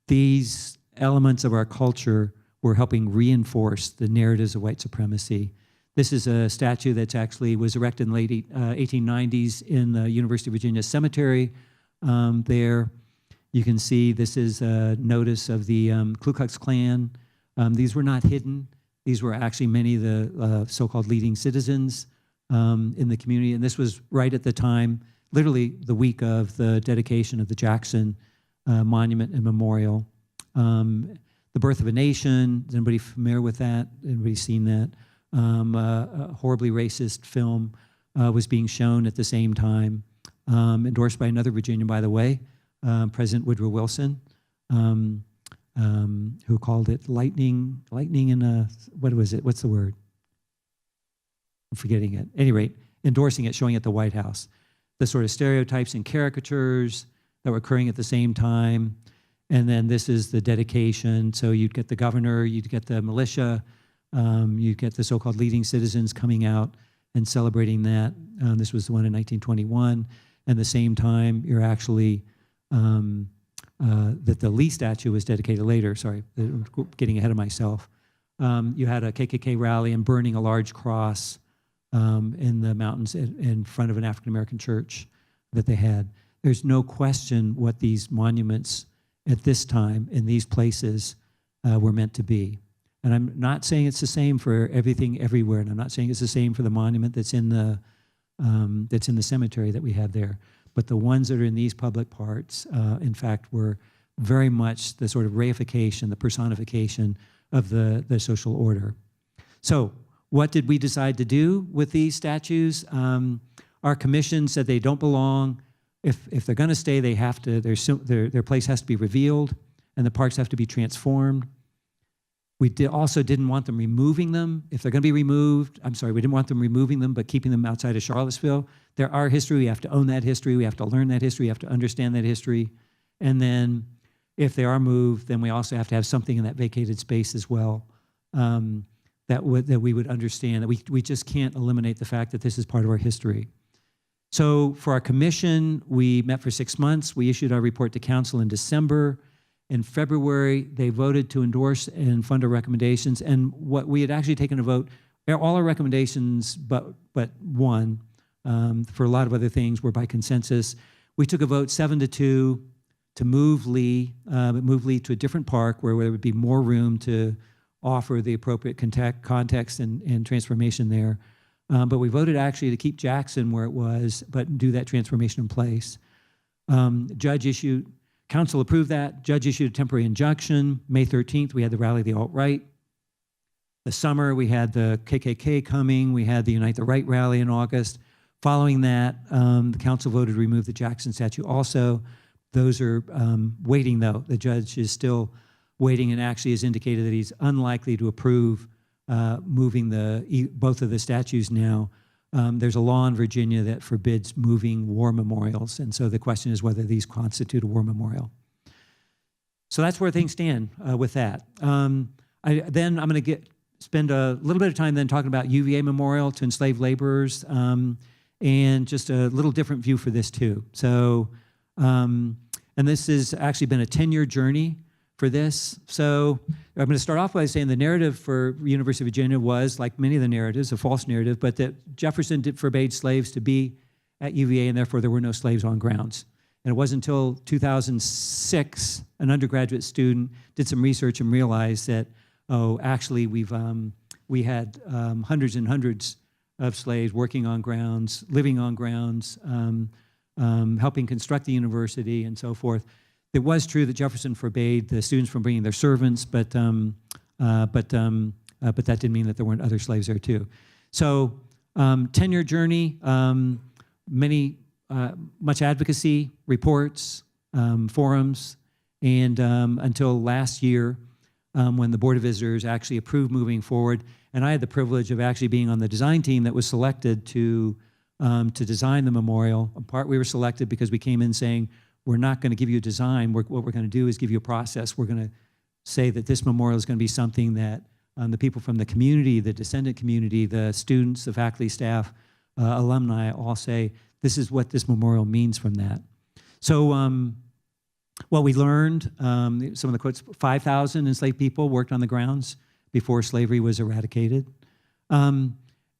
these elements of our culture were helping reinforce the narratives of white supremacy. This is a statue that's actually was erected in the late 1890s in the University of Virginia Cemetery. There, you can see this is a notice of the Ku Klux Klan. These were not hidden. These were actually many of the so-called leading citizens in the community. And this was right at the time, literally the week of the dedication of the Jackson Monument and Memorial. The Birth of a Nation, is anybody familiar with that? Anybody seen that? A horribly racist film was being shown at the same time, endorsed by another Virginian, by the way, President Woodrow Wilson, who called it lightning in a, what was it? What's the word? I'm forgetting it. At any rate, endorsing it, showing it at the White House. The sort of stereotypes and caricatures that were occurring at the same time. And then this is the dedication. So you'd get the governor, you'd get the militia, you'd get the so-called leading citizens coming out and celebrating that. This was the one in 1921. And the same time, you're actually, that the Lee statue was dedicated later. Sorry, getting ahead of myself. You had a KKK rally and burning a large cross in the mountains in front of an African-American church that they had. There's no question what these monuments at this time in these places were meant to be. And I'm not saying it's the same for everything everywhere, and I'm not saying it's the same for the monument that's in the cemetery that we have there. But the ones that are in these public parts, in fact, were very much the sort of reification, the personification of the social order. So what did we decide to do with these statues? Our commission said they don't belong. If they're going to stay, they have to. Their place has to be revealed, and the parks have to be transformed. We also didn't want them removing them. If they're going to be removed, we didn't want them removing them, but keeping them outside of Charlottesville. They're our history. We have to own that history. We have to learn that history. We have to understand that history. And then if they are moved, then we also have to have something in that vacated space as well that we would understand, that we just can't eliminate the fact that this is part of our history. So for our commission, we met for 6 months. We issued our report to council in December. In February, they voted to endorse and fund our recommendations. And what we had actually taken a vote, all our recommendations but one, for a lot of other things, were by consensus. We took a vote 7-2 to move Lee to a different park where there would be more room to offer the appropriate context and transformation there. But we voted actually to keep Jackson where it was, but do that transformation in place. Council approved that. Judge issued a temporary injunction. May 13th, we had the Rally of the Alt-Right. The summer, we had the KKK coming. We had the Unite the Right rally in August. Following that, the council voted to remove the Jackson statue also. Those are waiting, though. The judge is still waiting and actually has indicated that he's unlikely to approve moving both of the statues now. There's a law in Virginia that forbids moving war memorials, and so the question is whether these constitute a war memorial. So that's where things stand with that. Then I'm going to spend a little bit of time then talking about UVA Memorial to enslaved laborers, and just a little different view for this too. So, and this has actually been a 10-year journey for this. So I'm going to start off by saying the narrative for University of Virginia was, like many of the narratives, a false narrative, but that Jefferson forbade slaves to be at UVA, and therefore there were no slaves on grounds. And it wasn't until 2006, an undergraduate student did some research and realized that, actually we had hundreds and hundreds of slaves working on grounds, living on grounds, helping construct the university and so forth. It was true that Jefferson forbade the students from bringing their servants, but that didn't mean that there weren't other slaves there too. So 10-year journey, much advocacy, reports, forums, and until last year when the Board of Visitors actually approved moving forward. And I had the privilege of actually being on the design team that was selected to design the memorial. In part, we were selected because we came in saying, we're not going to give you a design. What we're going to do is give you a process. We're going to say that this memorial is going to be something that the people from the community, the descendant community, the students, the faculty, staff, alumni all say, this is what this memorial means from that. So what we learned, some of the quotes, 5,000 enslaved people worked on the grounds before slavery was eradicated.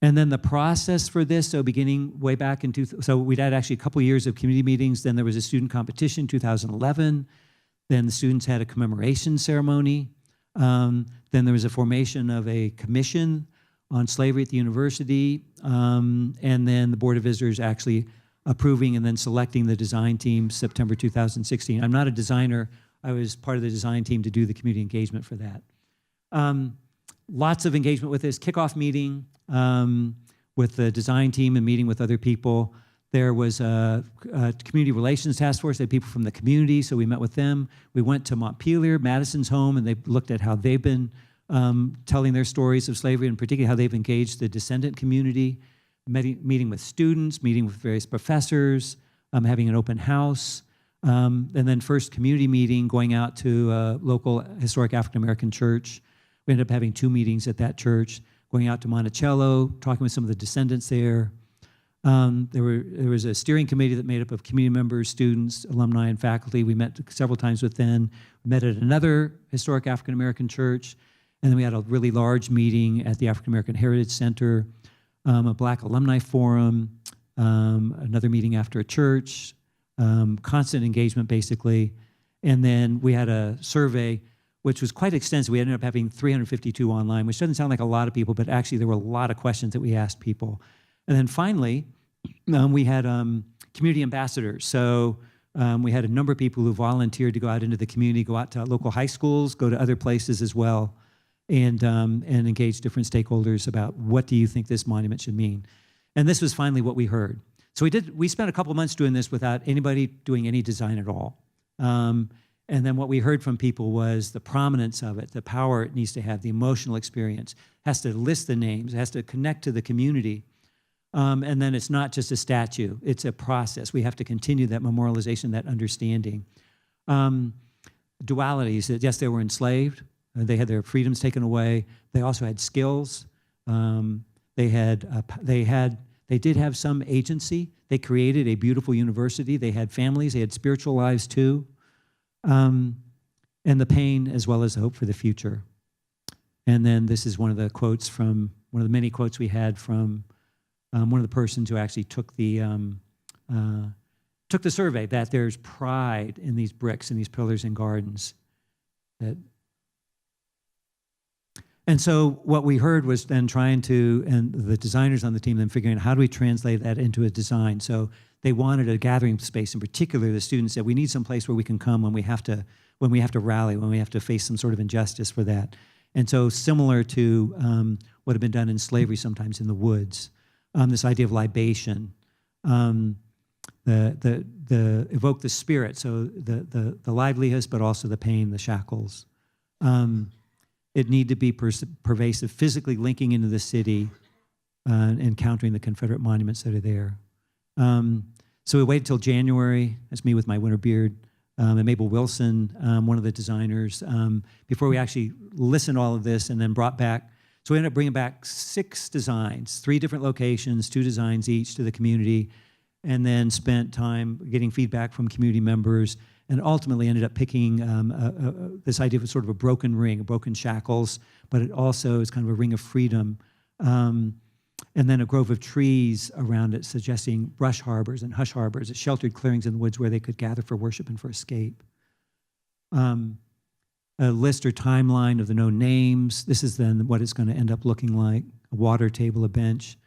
And then the process for this, so beginning way back in, so we'd had actually a couple years of community meetings. Then there was a student competition, 2011. Then the students had a commemoration ceremony. Then there was a formation of a commission on slavery at the university. And then the Board of Visitors actually approving and then selecting the design team September 2016. I'm not a designer. I was part of the design team to do the community engagement for that. Lots of engagement with this kickoff meeting with the design team and meeting with other people. There was a community relations task force. They had people from the community, so we met with them. We went to Montpelier, Madison's home, and they looked at how they've been telling their stories of slavery, and particularly how they've engaged the descendant community, meeting with students, meeting with various professors, having an open house, and then first community meeting, going out to a local historic African-American church. We ended up having 2 meetings at that church, going out to Monticello, talking with some of the descendants there. There was a steering committee that made up of community members, students, alumni, and faculty. We met several times with them. We met at another historic African-American church, and then we had a really large meeting at the African-American Heritage Center, a Black Alumni Forum, another meeting after a church, constant engagement, basically. And then we had a survey, which was quite extensive. We ended up having 352 online, which doesn't sound like a lot of people, but actually there were a lot of questions that we asked people. And then finally, we had community ambassadors. So we had a number of people who volunteered to go out into the community, go out to local high schools, go to other places as well, and engage different stakeholders about what do you think this monument should mean. And this was finally what we heard. So we spent a couple months doing this without anybody doing any design at all. And then what we heard from people was the prominence of it, the power it needs to have, the emotional experience, has to list the names, it has to connect to the community. And then it's not just a statue, it's a process. We have to continue that memorialization, that understanding. Dualities, that yes, they were enslaved, they had their freedoms taken away, they also had skills, they did have some agency, they created a beautiful university, they had families, they had spiritual lives too. And the pain as well as the hope for the future. And then this is one of the quotes from, one of the many quotes we had from one of the persons who actually took the survey, that there's pride in these bricks and these pillars and gardens. And so what we heard was then trying to, and the designers on the team then figuring out how do we translate that into a design. So they wanted a gathering space. In particular, the students said, we need some place where we can come when we have to rally, when we have to face some sort of injustice for that. And so similar to what had been done in slavery sometimes in the woods, this idea of libation, evoke the spirit, so the liveliness, but also the pain, the shackles. It need to be pervasive, physically linking into the city and encountering the Confederate monuments that are there. So we waited till January. That's me with my winter beard. And Mabel Wilson, one of the designers, before we actually listened to all of this and then brought back. So we ended up bringing back 6 designs, 3 different locations, 2 designs each to the community, and then spent time getting feedback from community members, and ultimately ended up picking this idea of sort of a broken ring, broken shackles, but it also is kind of a ring of freedom. And then a grove of trees around it, suggesting brush harbors and hush harbors, sheltered clearings in the woods where they could gather for worship and for escape. A list or timeline of the known names. This is then what it's going to end up looking like, a water table, a bench.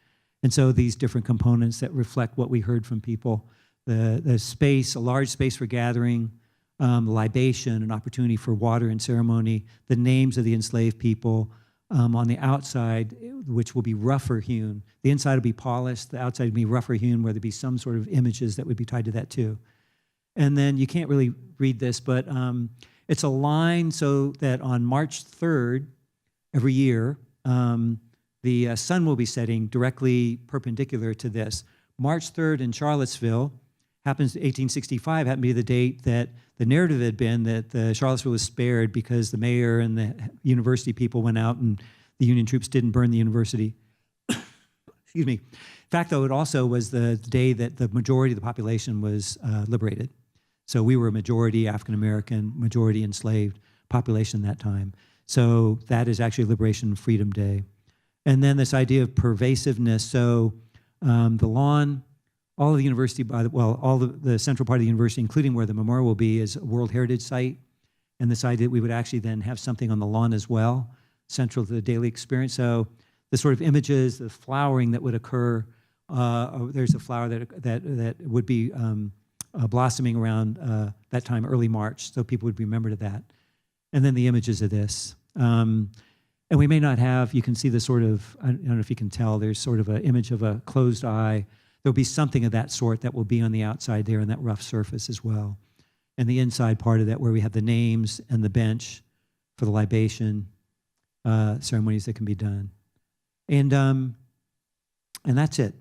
And so these different components that reflect what we heard from people. The space, a large space for gathering, libation, an opportunity for water and ceremony, the names of the enslaved people, on the outside, which will be rougher hewn. The inside will be polished, the outside will be rougher hewn, where there'd be some sort of images that would be tied to that too. And then you can't really read this, but it's a line so that on March 3rd every year, the sun will be setting directly perpendicular to this. March 3rd in Charlottesville happens 1865, happened to be the date that the narrative had been that Charlottesville was spared because the mayor and the university people went out and the Union troops didn't burn the university. Excuse me. In fact, though, it also was the day that the majority of the population was liberated. So we were a majority African-American, majority enslaved population that time. So that is actually Liberation and Freedom Day. And then this idea of pervasiveness. So the lawn, all of the university, all the central part of the university, including where the memorial will be, is a World Heritage Site. And this idea that we would actually then have something on the lawn as well, central to the daily experience. So the sort of images, the flowering that would occur, there's a flower that would be blossoming around that time, early March, so people would remember to that. And then the images of this. And we may not have, you can see the sort of, I don't know if you can tell, there's sort of an image of a closed eye. There'll be something of that sort that will be on the outside there in that rough surface as well. And the inside part of that where we have the names and the bench for the libation ceremonies that can be done. And that's it.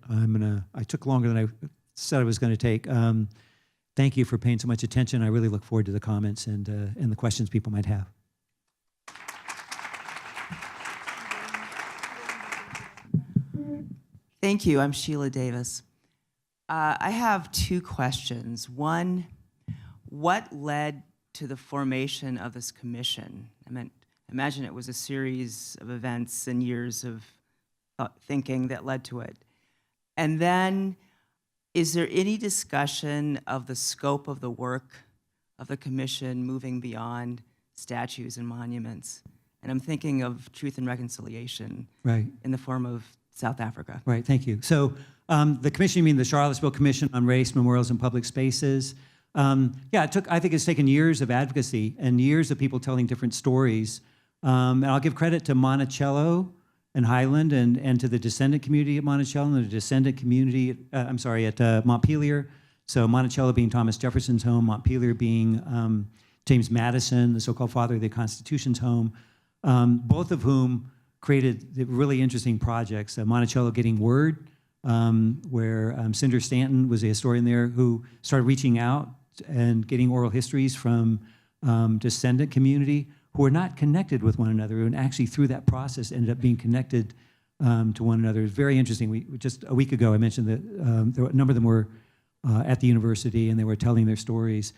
I took longer than I said I was going to take. Thank you for paying so much attention. I really look forward to the comments and the questions people might have. Thank you. I'm Sheila Davis. I have two questions. One, what led to the formation of this commission? Imagine it was a series of events and years of thinking that led to it. And then, is there any discussion of the scope of the work of the commission moving beyond statues and monuments? And I'm thinking of Truth and Reconciliation, right, in the form of South Africa. Right, thank you. So the commission, you mean the Charlottesville Commission on Race, Memorials, and Public Spaces? I think it's taken years of advocacy and years of people telling different stories. And I'll give credit to Monticello and Highland and to the descendant community at Monticello and the descendant community, at Montpelier. So Monticello being Thomas Jefferson's home, Montpelier being James Madison, the so-called father of the Constitution's home, both of whom created really interesting projects. Monticello Getting Word, where Cinder Stanton was a historian there who started reaching out and getting oral histories from descendant community who were not connected with one another, and actually through that process ended up being connected to one another. It's very interesting. Just a week ago, I mentioned that a number of them were at the university and they were telling their stories.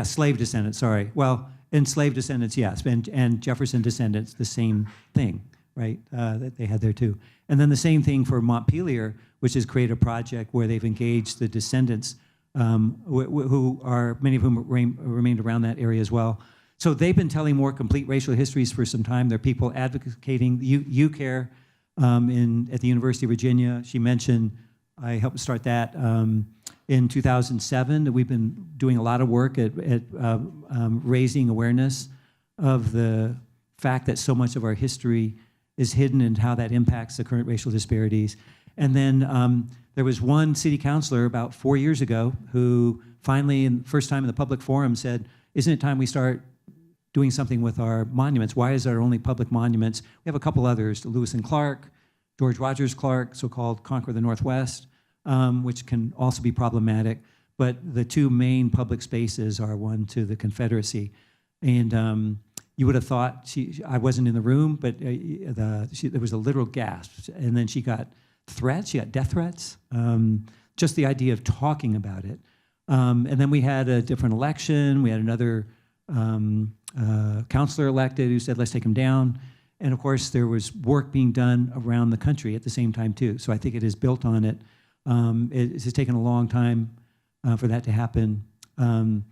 Slave descendants, sorry. Well, enslaved descendants, yes, and Jefferson descendants, the same thing, right, that they had there too. And then the same thing for Montpelier, which has created a project where they've engaged the descendants, who are, many of whom remained around that area as well. So they've been telling more complete racial histories for some time. There are people advocating UCARE at the University of Virginia. She mentioned, I helped start that in 2007, that we've been doing a lot of work at raising awareness of the fact that so much of our history is hidden and how that impacts the current racial disparities. And then there was one city councilor about 4 years ago who finally, first time in the public forum, said, isn't it time we start doing something with our monuments? Why is there only public monuments? We have a couple others, Lewis and Clark, George Rogers Clark, so-called Conquer the Northwest, which can also be problematic. But the two main public spaces are one to the Confederacy. And you would have thought, I wasn't in the room, but there was a literal gasp. And then she got threats, she got death threats, just the idea of talking about it. And then we had a different election. We had another counselor elected who said, let's take him down. And of course, there was work being done around the country at the same time too. So I think it is built on it. It has taken a long time for that to happen. And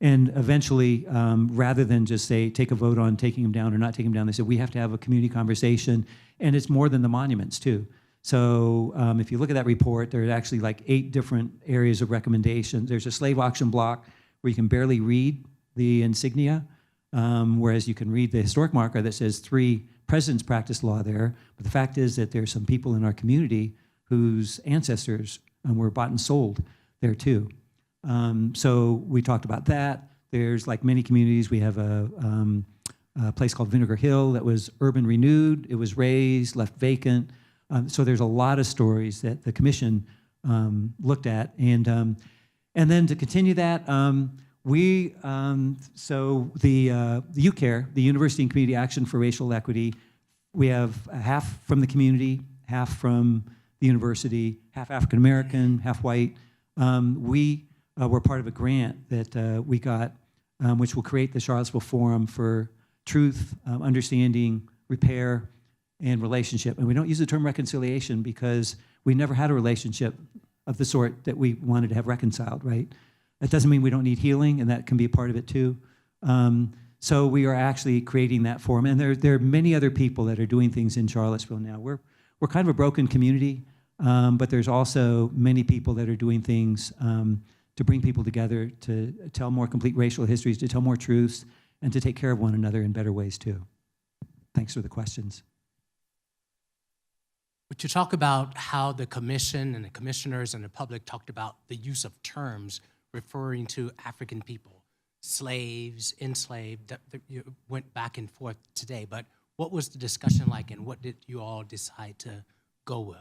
eventually, rather than just say, take a vote on taking him down or not taking him down, they said, we have to have a community conversation. And it's more than the monuments too. So if you look at that report, there are actually like 8 different areas of recommendation. There's a slave auction block where you can barely read the insignia, whereas you can read the historic marker that says 3 presidents practiced law there. But the fact is that there's some people in our community whose ancestors were bought and sold there too. So we talked about that. There's, like many communities, we have a place called Vinegar Hill that was urban renewed. It was raised, left vacant. So there's a lot of stories that the commission looked at. And then to continue that, so the UCARE, the University and Community Action for Racial Equity, we have half from the community, half from the university, half African American, half white. We were part of a grant that we got, which will create the Charlottesville Forum for Truth, Understanding, Repair, and relationship. And we don't use the term reconciliation because we never had a relationship of the sort that we wanted to have reconciled, right? That doesn't mean we don't need healing, and that can be a part of it too. So we are actually creating that forum. And there are many other people that are doing things in Charlottesville now. We're kind of a broken community, but there's also many people that are doing things to bring people together, to tell more complete racial histories, to tell more truths, and to take care of one another in better ways too. Thanks for the questions. Would you talk about how the commission and the commissioners and the public talked about the use of terms referring to African people, slaves, enslaved, that you went back and forth today, but what was the discussion like and what did you all decide to go with?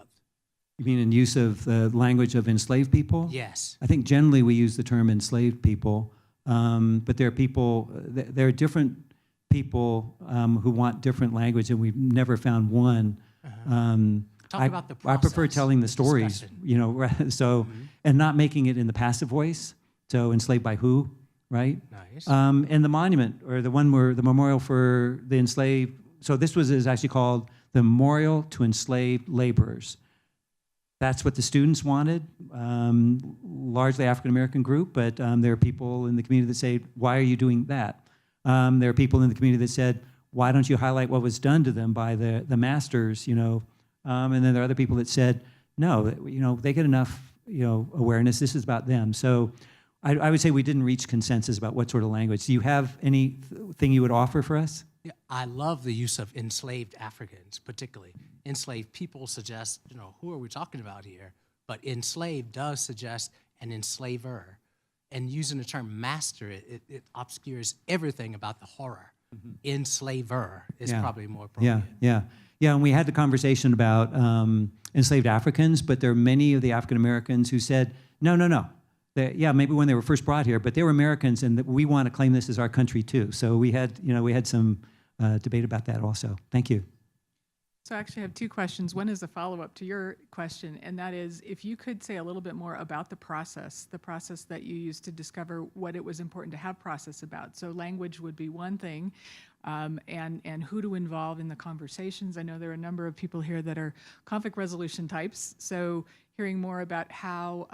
You mean in use of the language of enslaved people? Yes. I think generally we use the term enslaved people, but there are people, there are different people who want different language, and we've never found one. Talk about the process. I prefer telling the stories, discussion. you know, so, and not making it in the passive voice. So enslaved by who, right? Nice. And the monument, or the one where the memorial for the enslaved, so this is actually called the Memorial to Enslaved Laborers. That's what the students wanted, largely African-American group, but there are people in the community that say, why are you doing that? There are people in the community that said, why don't you highlight what was done to them by the masters, you know? And then there are other people that said, no, you know, they get enough, you know, awareness. This is about them. So I would say we didn't reach consensus about what sort of language. Do you have anything you would offer for us? Yeah, I love the use of enslaved Africans, particularly. Enslaved people suggest, you know, who are we talking about here? But enslaved does suggest an enslaver. And using the term master, it obscures everything about the horror. Enslaver is probably more appropriate. Yeah, and we had the conversation about enslaved Africans, but there are many of the African Americans who said, no. Yeah, maybe when they were first brought here, but they were Americans, and we want to claim this as our country too. So we had some debate about that also. Thank you. So I actually have two questions. One is a follow-up to your question, and that is if you could say a little bit more about the process that you used to discover what it was important to have process about. So language would be one thing, and who to involve in the conversations. I know there are a number of people here that are conflict resolution types, so hearing more about how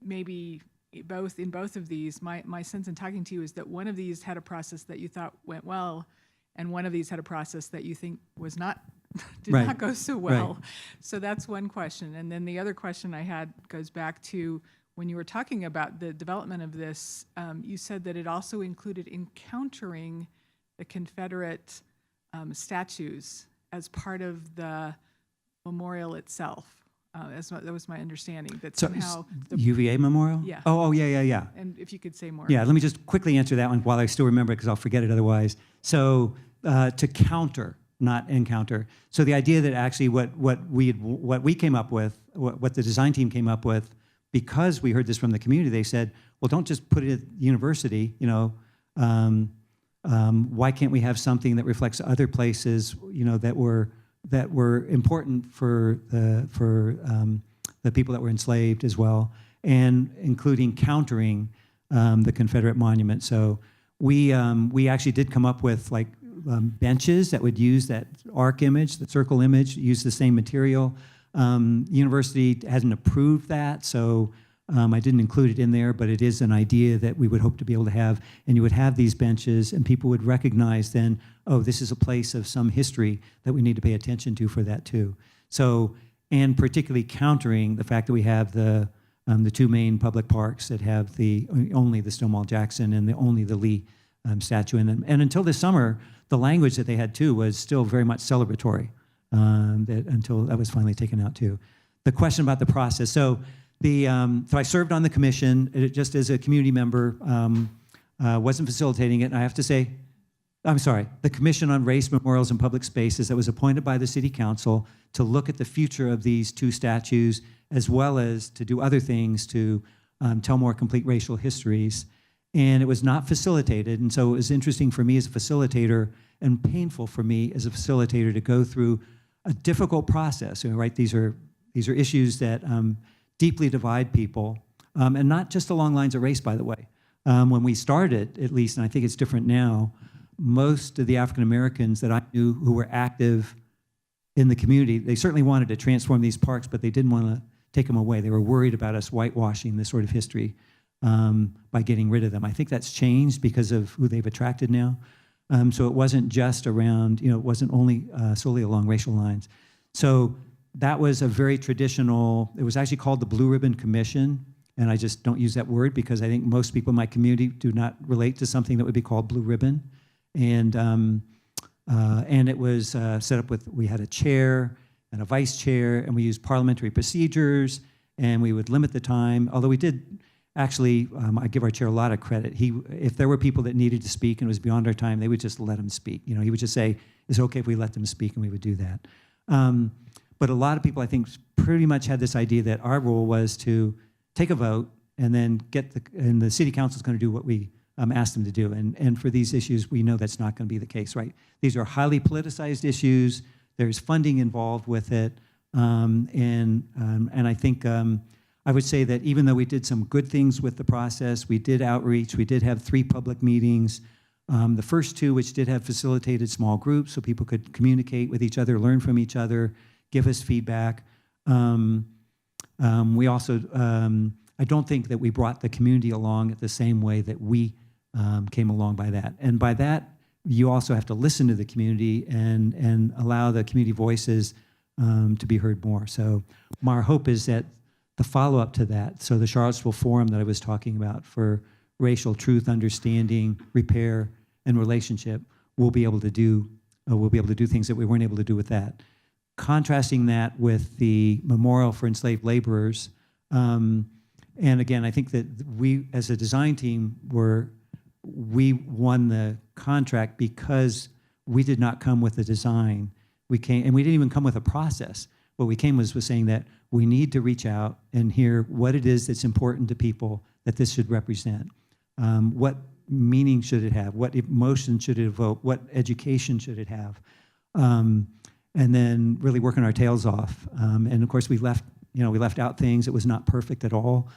maybe in both of these, my sense in talking to you is that one of these had a process that you thought went well, and one of these had a process that you think was not did Right. not go so well. Right. So that's one question. And then the other question I had goes back to when you were talking about the development of this, you said that it also included encountering the Confederate statues as part of the memorial itself. That was my understanding, that somehow UVA Memorial? Yeah. Oh, yeah. and if you could say more. Yeah, let me just quickly answer that one while I still remember it because I'll forget it otherwise. So to counter, not encounter. So the idea that actually what we came up with, what the design team came up with, because we heard this from the community, they said, well, don't just put it at university, you know, why can't we have something that reflects other places, you know, that were important for the people that were enslaved as well, and including countering the Confederate monument. So we actually did come up with like benches that would use that arc image, the circle image, use the same material. University hasn't approved that, so I didn't include it in there, but it is an idea that we would hope to be able to have, and you would have these benches, and people would recognize then, oh, this is a place of some history that we need to pay attention to for that too. So, and particularly countering the fact that we have the two main public parks that have only the Stonewall Jackson and only the Lee statue in them. And until this summer, the language that they had too was still very much celebratory, until that was finally taken out too. The question about the process. So I served on the commission just as a community member, wasn't facilitating it. And I have to say, I'm sorry, the Commission on Race, Memorials, and Public Spaces that was appointed by the City Council to look at the future of these two statues, as well as to do other things to tell more complete racial histories. And it was not facilitated, and so it was interesting for me as a facilitator and painful for me as a facilitator to go through a difficult process. Right? These are issues that deeply divide people, and not just along lines of race, by the way. When we started, at least, and I think it's different now, most of the African Americans that I knew who were active in the community. They certainly wanted to transform these parks, but they didn't want to take them away. They were worried about us whitewashing this sort of history by getting rid of them. I think that's changed because of who they've attracted now. So it wasn't just around, it wasn't only solely along racial lines. So that was a very traditional, it was actually called the Blue Ribbon Commission, and I just don't use that word because I think most people in my community do not relate to something that would be called Blue Ribbon. And it was set up with, we had a chair and a vice chair, and we used parliamentary procedures, and we would limit the time, although we did actually, I give our chair a lot of credit. If there were people that needed to speak and it was beyond our time, they would just let them speak. He would just say, it's okay if we let them speak, and we would do that. But a lot of people, I think, pretty much had this idea that our role was to take a vote and then and the city council is going to do what we asked them to do. And for these issues, we know that's not going to be the case, right? These are highly politicized issues. There's funding involved with it. And I think I would say that even though we did some good things with the process, we did outreach, we did have 3 public meetings. The first 2, which did have facilitated small groups so people could communicate with each other, learn from each other, give us feedback. We also, I don't think that we brought the community along at the same way that we came along by that. And by that, you also have to listen to the community and allow the community voices to be heard more. So our hope is that the follow-up to that, so the Charlottesville Forum that I was talking about for racial truth, understanding, repair, and relationship, we'll be able to do things that we weren't able to do with that. Contrasting that with the Memorial for Enslaved Laborers, and again, I think that we, as a design team, we won the contract because we did not come with a design. We came, and we didn't even come with a process. What we came was saying that we need to reach out and hear what it is that's important to people that this should represent. What meaning should it have? What emotion should it evoke? What education should it have? And then really working our tails off. And of course, we left out things. It was not perfect at all.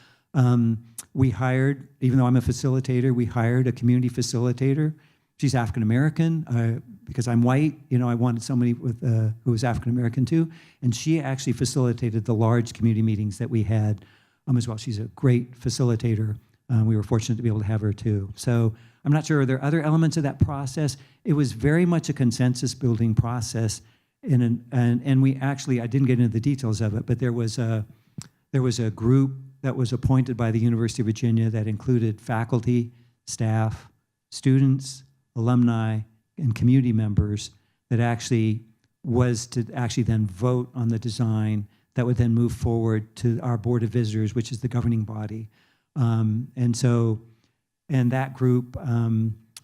We hired, even though I'm a facilitator, we hired a community facilitator. She's African American. Because I'm white, I wanted somebody who was African American too. And she actually facilitated the large community meetings that we had as well. She's a great facilitator. We were fortunate to be able to have her too. So I'm not sure, are there other elements of that process? It was very much a consensus building process. And we actually, I didn't get into the details of it, but there was a group that was appointed by the University of Virginia that included faculty, staff, students, alumni, and community members that actually was to actually then vote on the design that would then move forward to our Board of Visitors, which is the governing body. And that group,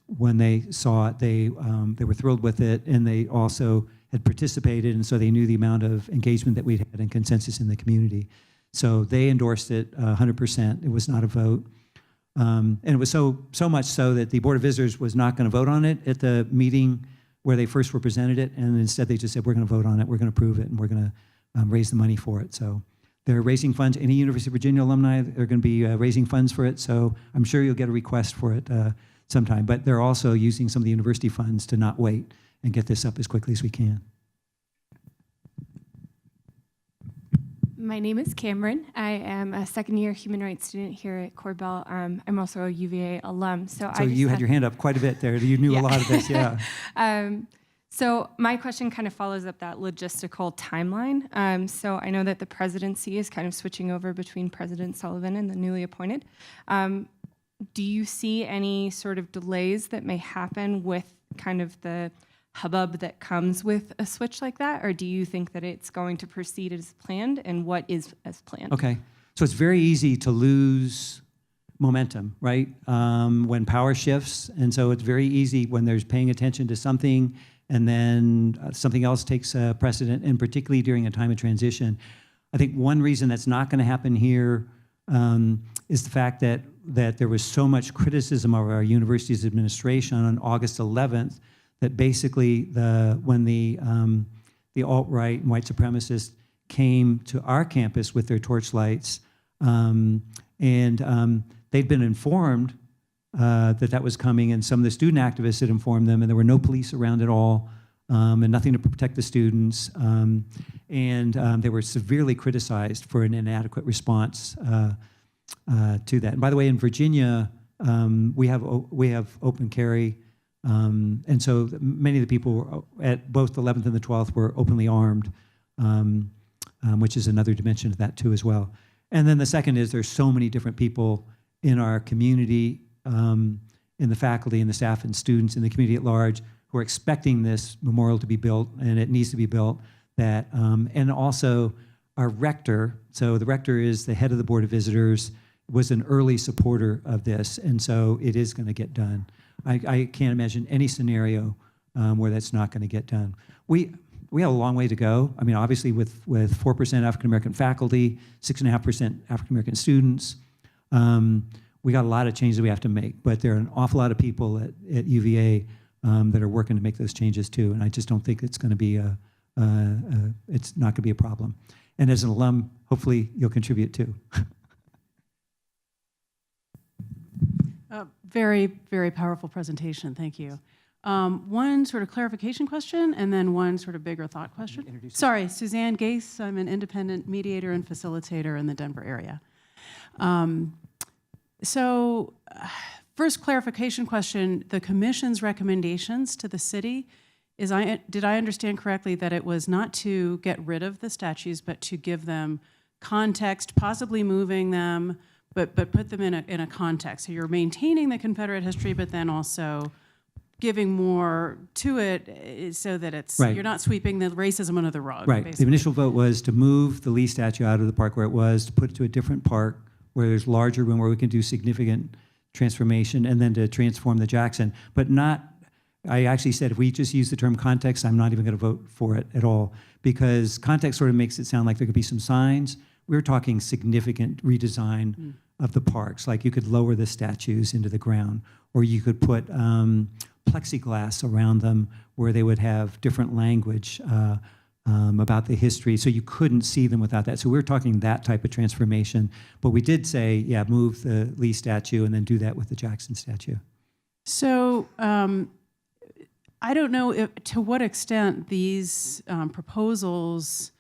when they saw it, they were thrilled with it, and they also had participated, and so they knew the amount of engagement that we'd had and consensus in the community. So they endorsed it 100%. It was not a vote. And it was so much so that the Board of Visitors was not going to vote on it at the meeting where they first were presented it, and instead they just said, we're going to vote on it, we're going to approve it, and we're going to raise the money for it. So they're raising funds. Any University of Virginia alumni are going to be raising funds for it, so I'm sure you'll get a request for it sometime. But they're also using some of the university funds to not wait and get this up as quickly as we can. My name is Cameron. I am a second-year human rights student here at Corbell. I'm also a UVA alum. So You had your hand up quite a bit there. You knew a lot of this, yeah. So my question kind of follows up that logistical timeline. So I know that the presidency is kind of switching over between President Sullivan and the newly appointed. Do you see any sort of delays that may happen with kind of the hubbub that comes with a switch like that, or do you think that it's going to proceed as planned, and what is as planned? Okay, so it's very easy to lose momentum, right? When power shifts, and so it's very easy when there's paying attention to something and then something else takes precedent, and particularly during a time of transition. I think one reason that's not going to happen here is the fact that there was so much criticism of our university's administration on August 11th that basically when the alt-right and white supremacists came to our campus with their torchlights, and they'd been informed that was coming, and some of the student activists had informed them, and there were no police around at all. and nothing to protect the students. They were severely criticized for an inadequate response to that. And by the way, in Virginia, we have open carry, and so many of the people at both the 11th and the 12th were openly armed, which is another dimension of that too as well. And then the second is there's so many different people in our community, in the faculty and the staff and students in the community at large who are expecting this memorial to be built, and it needs to be built. That and also our rector. So the rector is the head of the Board of Visitors, was an early supporter of this, and so it is going to get done. I can't imagine any scenario where that's not going to get done. We have a long way to go. I mean, obviously, with 4% African American faculty, 6.5% African American students, we got a lot of changes we have to make. But there are an awful lot of people at UVA that are working to make those changes too. And I just don't think it's going to be it's not going to be a problem. And as an alum, hopefully you'll contribute too. Very, very powerful presentation. Thank you. One sort of clarification question and then one sort of bigger thought question. Sorry, Suzanne Gase. I'm an independent mediator and facilitator in the Denver area. First clarification question, the commission's recommendations to the city, did I understand correctly that it was not to get rid of the statues, but to give them context, possibly moving them, but put them in a context. So you're maintaining the Confederate history, but then also giving more to it so that it's Right. You're not sweeping the racism under the rug. Right. Basically. The initial vote was to move the Lee statue out of the park where it was, to put it to a different park where there's larger room where we can do significant transformation, and then to transform the Jackson. But not, I actually said if we just use the term context, I'm not even going to vote for it at all, because context sort of makes it sound like there could be some signs. We're talking significant redesign of the parks. Like you could lower the statues into the ground, or you could put plexiglass around them where they would have different language about the history, so you couldn't see them without that. So we're talking that type of transformation. But we did say, yeah, move the Lee statue and then do that with the Jackson statue. So I don't know to what extent these proposals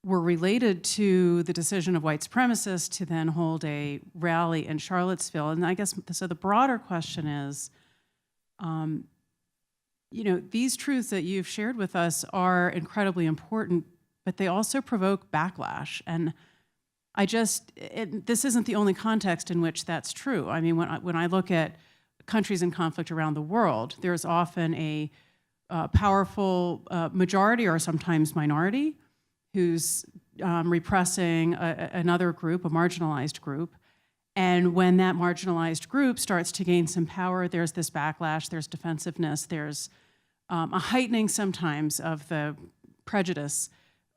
were related to the decision of white supremacists to then hold a rally in Charlottesville. And I guess, so the broader question is, these truths that you've shared with us are incredibly important, but they also provoke backlash. And this isn't the only context in which that's true. I mean, when I look at countries in conflict around the world, there's often a powerful majority or sometimes minority who's repressing another group, a marginalized group. And when that marginalized group starts to gain some power, there's this backlash, there's defensiveness, there's a heightening sometimes of the prejudice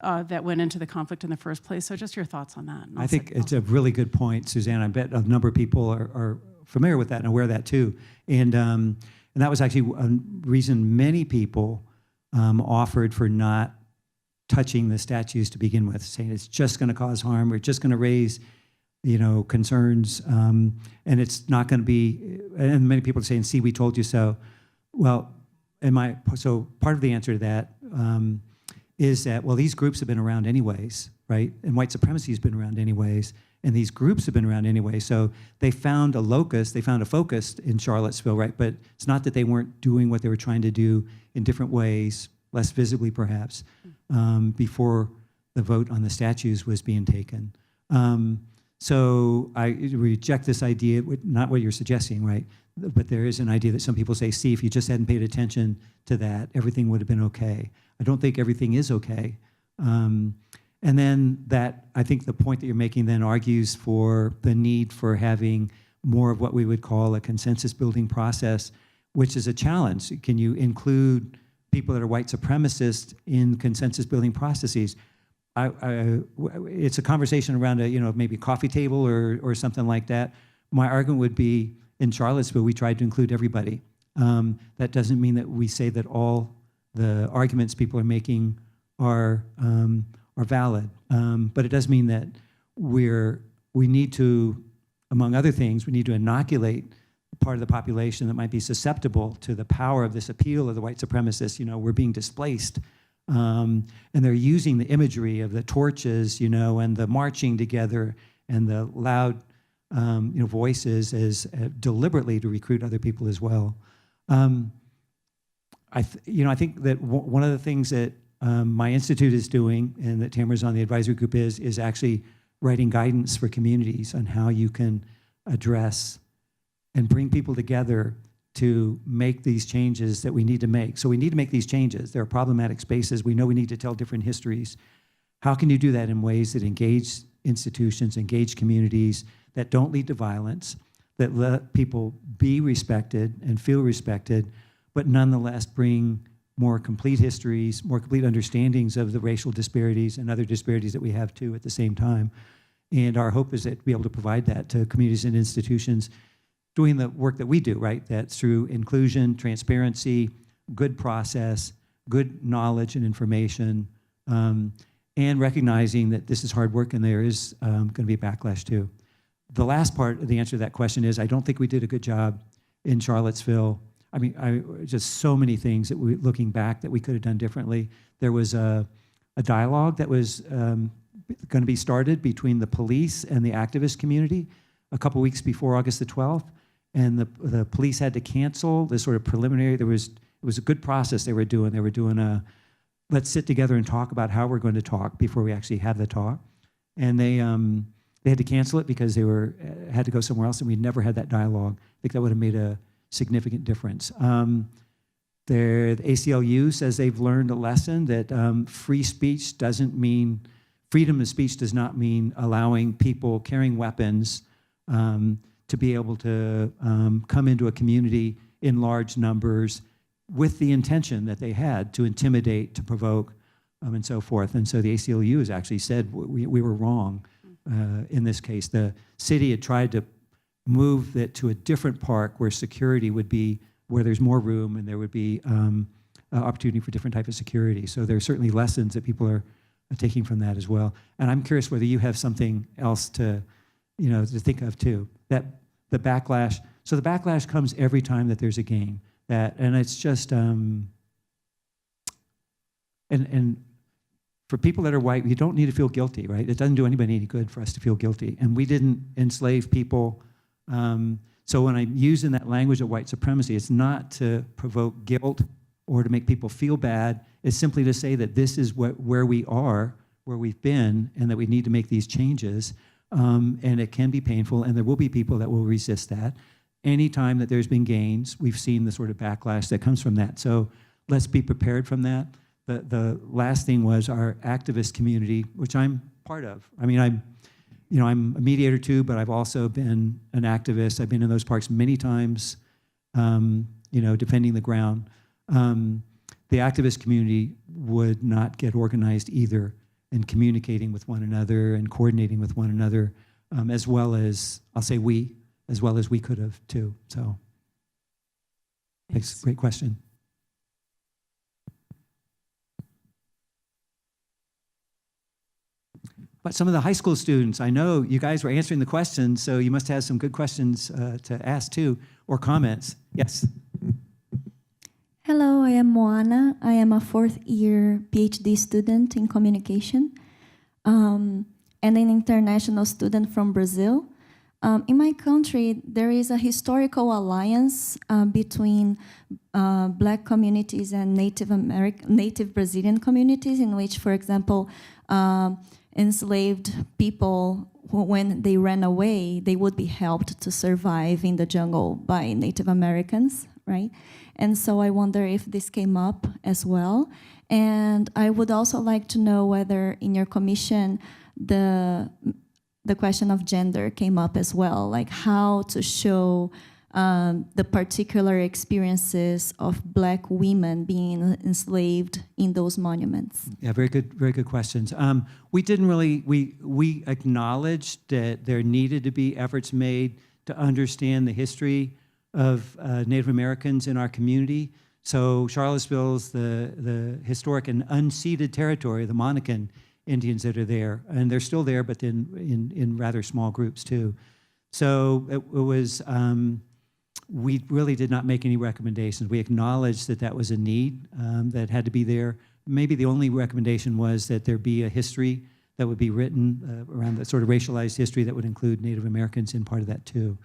that went into the conflict in the first place. So just your thoughts on that. I think it's a really good point, Suzanne. I bet a number of people are familiar with that and aware of that too. And that was actually a reason many people offered for not touching the statues to begin with, saying it's just going to cause harm, we're just going to raise concerns, and it's not going to be, and many people are saying, see, we told you so. Well, so part of the answer to that is that, well, these groups have been around anyways, right? And white supremacy has been around anyways, and these groups have been around anyway. So they found a locus, they found a focus in Charlottesville, right? But it's not that they weren't doing what they were trying to do in different ways, less visibly perhaps, before the vote on the statues was being taken. So I reject this idea, not what you're suggesting, right? But there is an idea that some people say, see, if you just hadn't paid attention to that, everything would have been okay. I don't think everything is okay. And then I think the point that you're making then argues for the need for having more of what we would call a consensus building process, which is a challenge. Can you include people that are white supremacists in consensus building processes? It's a conversation around maybe a coffee table or something like that. My argument would be, in Charlottesville, we tried to include everybody. That doesn't mean that we say that all the arguments people are making are valid, but it does mean that we need to, among other things, we need to inoculate part of the population that might be susceptible to the power of this appeal of the white supremacists. We're being displaced. And they're using the imagery of the torches, and the marching together and the loud, voices as deliberately to recruit other people as well. I think that one of the things that my institute is doing, and that Tamara's on the advisory group is actually writing guidance for communities on how you can address and bring people together to make these changes that we need to make. So we need to make these changes. There are problematic spaces. We know we need to tell different histories. How can you do that in ways that engage institutions, engage communities, that don't lead to violence, that let people be respected and feel respected, but nonetheless bring more complete histories, more complete understandings of the racial disparities and other disparities that we have too at the same time. And our hope is that be able to provide that to communities and institutions doing the work that we do, right? That's through inclusion, transparency, good process, good knowledge and information, and recognizing that this is hard work and there is going to be a backlash too. The last part of the answer to that question is I don't think we did a good job in Charlottesville. I mean, just so many things that looking back that we could have done differently. There was a dialogue that was going to be started between the police and the activist community a couple weeks before August the 12th. And the police had to cancel this sort of preliminary. It was a good process they were doing. They were doing a, let's sit together and talk about how we're going to talk before we actually have the talk. And they had to cancel it because they had to go somewhere else, and we'd never had that dialogue. I think that would have made a significant difference. The ACLU says they've learned a lesson that free speech doesn't mean, freedom of speech does not mean allowing people carrying weapons to be able to come into a community in large numbers with the intention that they had to intimidate, to provoke, and so forth. And so the ACLU has actually said we were wrong in this case. The city had tried to move it to a different park where security would be, where there's more room and there would be opportunity for different type of security. So there are certainly lessons that people are taking from that as well. And I'm curious whether you have something else to think of too. That the backlash. So the backlash comes every time that there's a gain. And it's just and for people that are white, you don't need to feel guilty, right? It doesn't do anybody any good for us to feel guilty. And we didn't enslave people. So when I'm using that language of white supremacy, it's not to provoke guilt or to make people feel bad. It's simply to say that this is where we are, where we've been, and that we need to make these changes. And it can be painful, and there will be people that will resist that. Anytime that there's been gains, we've seen the sort of backlash that comes from that. So let's be prepared from that. The last thing was our activist community, which I'm part of. I mean, I'm a mediator too, but I've also been an activist. I've been in those parks many times, defending the ground. The activist community would not get organized either in communicating with one another and coordinating with one another, as well as, I'll say as well as we could have too. So, thanks. Great question. But some of the high school students, I know you guys were answering the questions, so you must have some good questions to ask too, or comments. Yes. Hello, I am Moana. I am a fourth-year PhD student in communication and an international student from Brazil. In my country, there is a historical alliance between Black communities and Native Brazilian communities, in which, for example, enslaved people, when they ran away, they would be helped to survive in the jungle by Native Americans, right? And so I wonder if this came up as well. And I would also like to know whether in your commission the question of gender came up as well, like how to show the particular experiences of Black women being enslaved in those monuments. Yeah, very good questions. We didn't really, we acknowledged that there needed to be efforts made to understand the history of Native Americans in our community. So Charlottesville's the historic and unceded territory, the Monacan Indians that are there, and they're still there, but in rather small groups too. So it was we really did not make any recommendations. We acknowledged that that was a need that had to be there. Maybe the only recommendation was that there be a history that would be written around that sort of racialized history that would include Native Americans in part of that too.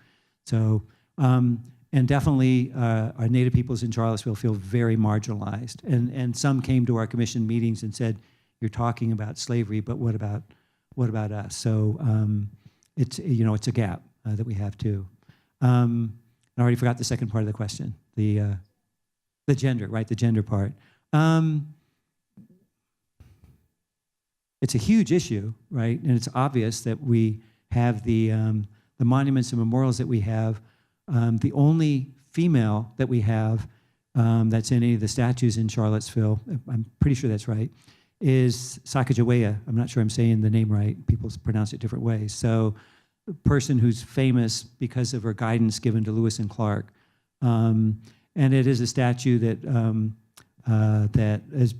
So, and definitely our Native peoples in Charlottesville feel very marginalized. And some came to our commission meetings and said, you're talking about slavery, but what about us? So it's, you know, it's a gap that we have too. I already forgot the second part of the question, the gender, right? The gender part. It's a huge issue, right? And it's obvious that we have the monuments and memorials that we have. The only female that we have that's in any of the statues in Charlottesville, I'm pretty sure that's right, is Sacagawea. I'm not sure I'm saying the name right. People pronounce it different ways. So a person who's famous because of her guidance given to Lewis and Clark. And it is a statue that that is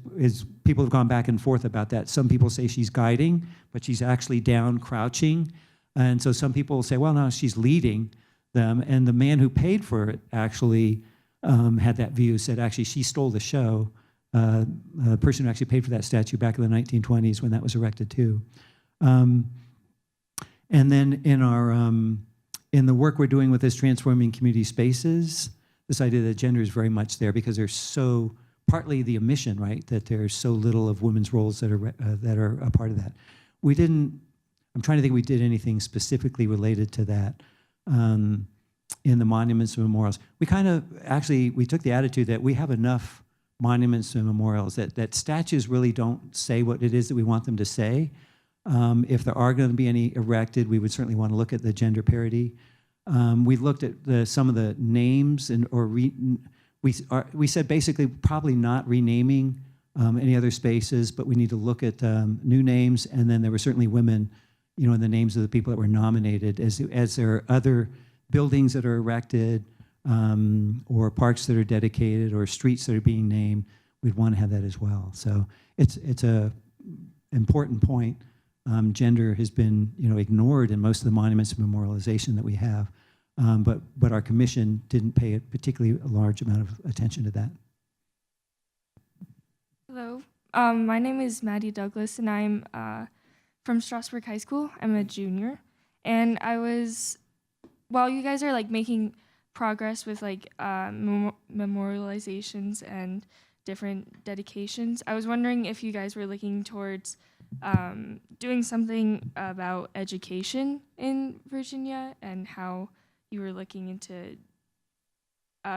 people have gone back and forth about that. Some people say she's guiding, but she's actually down crouching. And so some people say, well, no, she's leading them. And the man who paid for it actually had that view, said actually she stole the show. The person who actually paid for that statue back in the 1920s when that was erected too. And then in our in the work we're doing with this transforming community spaces, this idea that gender is very much there because there's so partly the omission, right? That there's so little of women's roles that are a part of that. We didn't. I'm trying to think. We did anything specifically related to that in the monuments and memorials. We kind of actually we took the attitude that we have enough monuments and memorials that statues really don't say what it is that we want them to say. If there are going to be any erected, we would certainly want to look at the gender parity. We looked at some of the names we said basically probably not renaming any other spaces, but we need to look at new names. And then there were certainly women, you know, in the names of the people that were nominated. As there are other buildings that are erected, or parks that are dedicated, or streets that are being named, we'd want to have that as well. So it's a important point. Gender has been, you know, ignored in most of the monuments and memorialization that we have. But our commission didn't pay a particularly large amount of attention to that. Hello, my name is Maddie Douglas, and I'm from Strasburg High School. I'm a junior, and while you guys are like making progress with like memorializations and different dedications, I was wondering if you guys were looking towards doing something about education in Virginia and how you were looking into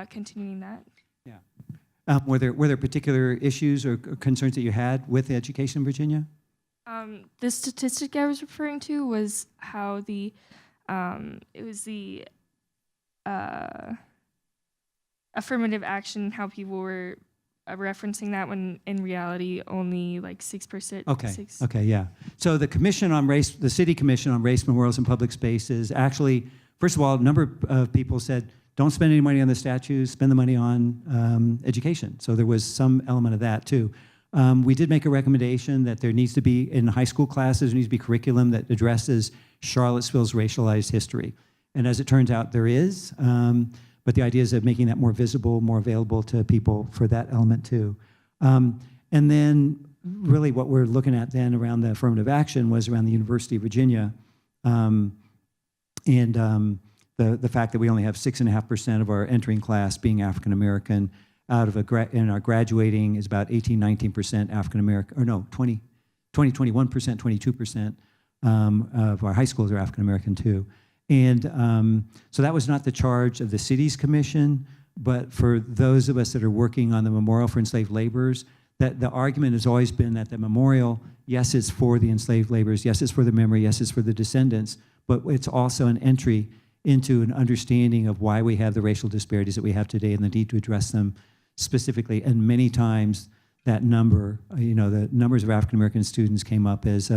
continuing that. Yeah. Were there particular issues or concerns that you had with education in Virginia? The statistic I was referring to was how it was the affirmative action, how people were referencing that when in reality only like 6%. Okay, yeah. So the Commission on Race, the City Commission on Race, Memorials, and Public Spaces actually, first of all, a number of people said, don't spend any money on the statues, spend the money on education. So there was some element of that too. We did make a recommendation that there needs to be, in high school classes, there needs to be curriculum that addresses Charlottesville's racialized history. And as it turns out, there is. But the idea is of making that more visible, more available to people for that element too. And then really what we're looking at then around the affirmative action was around the University of Virginia and the fact that we only have 6.5% of our entering class being African American. Out of in our graduating is about 18, 19% African American, or no, 21%, 22% of our high schools are African American too. And so that was not the charge of the city's commission, but for those of us that are working on the memorial for enslaved laborers, that the argument has always been that the memorial, yes, it's for the enslaved laborers, yes, it's for the memory, yes, it's for the descendants, but it's also an entry into an understanding of why we have the racial disparities that we have today and the need to address them specifically. And many times that number, you know, the numbers of African American students came up as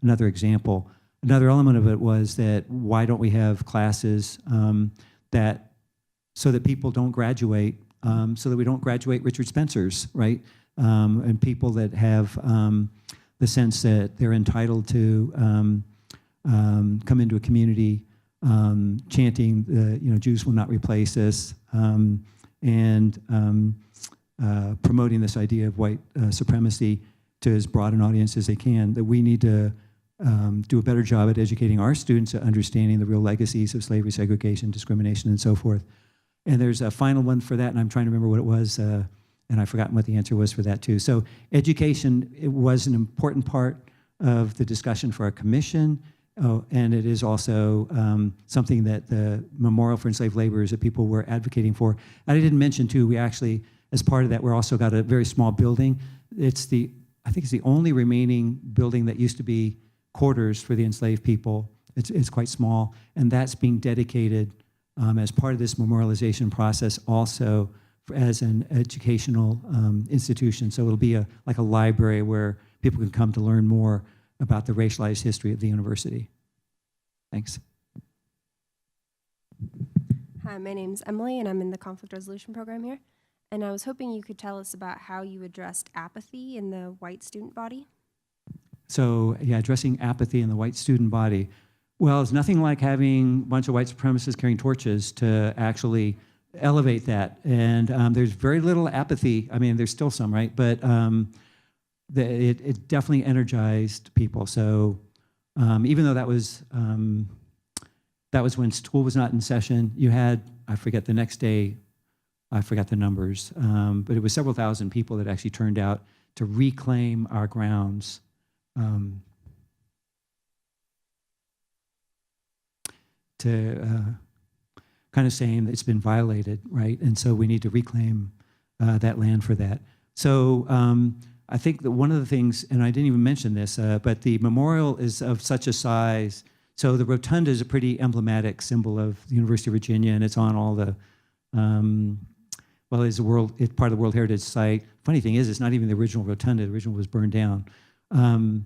another example. Another element of it was that why don't we have classes that so that people don't graduate, so that we don't graduate Richard Spencers, right? And people that have the sense that they're entitled to come into a community chanting, Jews will not replace us, and promoting this idea of white supremacy to as broad an audience as they can, that we need to do a better job at educating our students at understanding the real legacies of slavery, segregation, discrimination, and so forth. And there's a final one for that, and I'm trying to remember what it was, and I've forgotten what the answer was for that too. So education, it was an important part of the discussion for our commission, and it is also something that the Memorial for Enslaved Laborers that people were advocating for. And I didn't mention too, we actually, as part of that, we're also got a very small building. I think it's the only remaining building that used to be quarters for the enslaved people. It's quite small, and that's being dedicated as part of this memorialization process also as an educational institution. So it'll be like a library where people can come to learn more about the racialized history of the university. Thanks. Hi, my name's Emily, and I'm in the conflict resolution program here. And I was hoping you could tell us about how you addressed apathy in the white student body. So yeah, addressing apathy in the white student body. Well, it's nothing like having a bunch of white supremacists carrying torches to actually elevate that. And there's very little apathy. I mean, there's still some, right? But it definitely energized people. So even though that was when school was not in session, you had, I forget the next day, I forgot the numbers, but it was several thousand people that actually turned out to reclaim our grounds. To kind of saying that it's been violated, right? And so we need to reclaim that land for that. So I think that one of the things, and I didn't even mention this, but the memorial is of such a size. So the rotunda is a pretty emblematic symbol of the University of Virginia, and it's on all the, it's part of the World Heritage Site. Funny thing is, it's not even the original rotunda. The original was burned down. I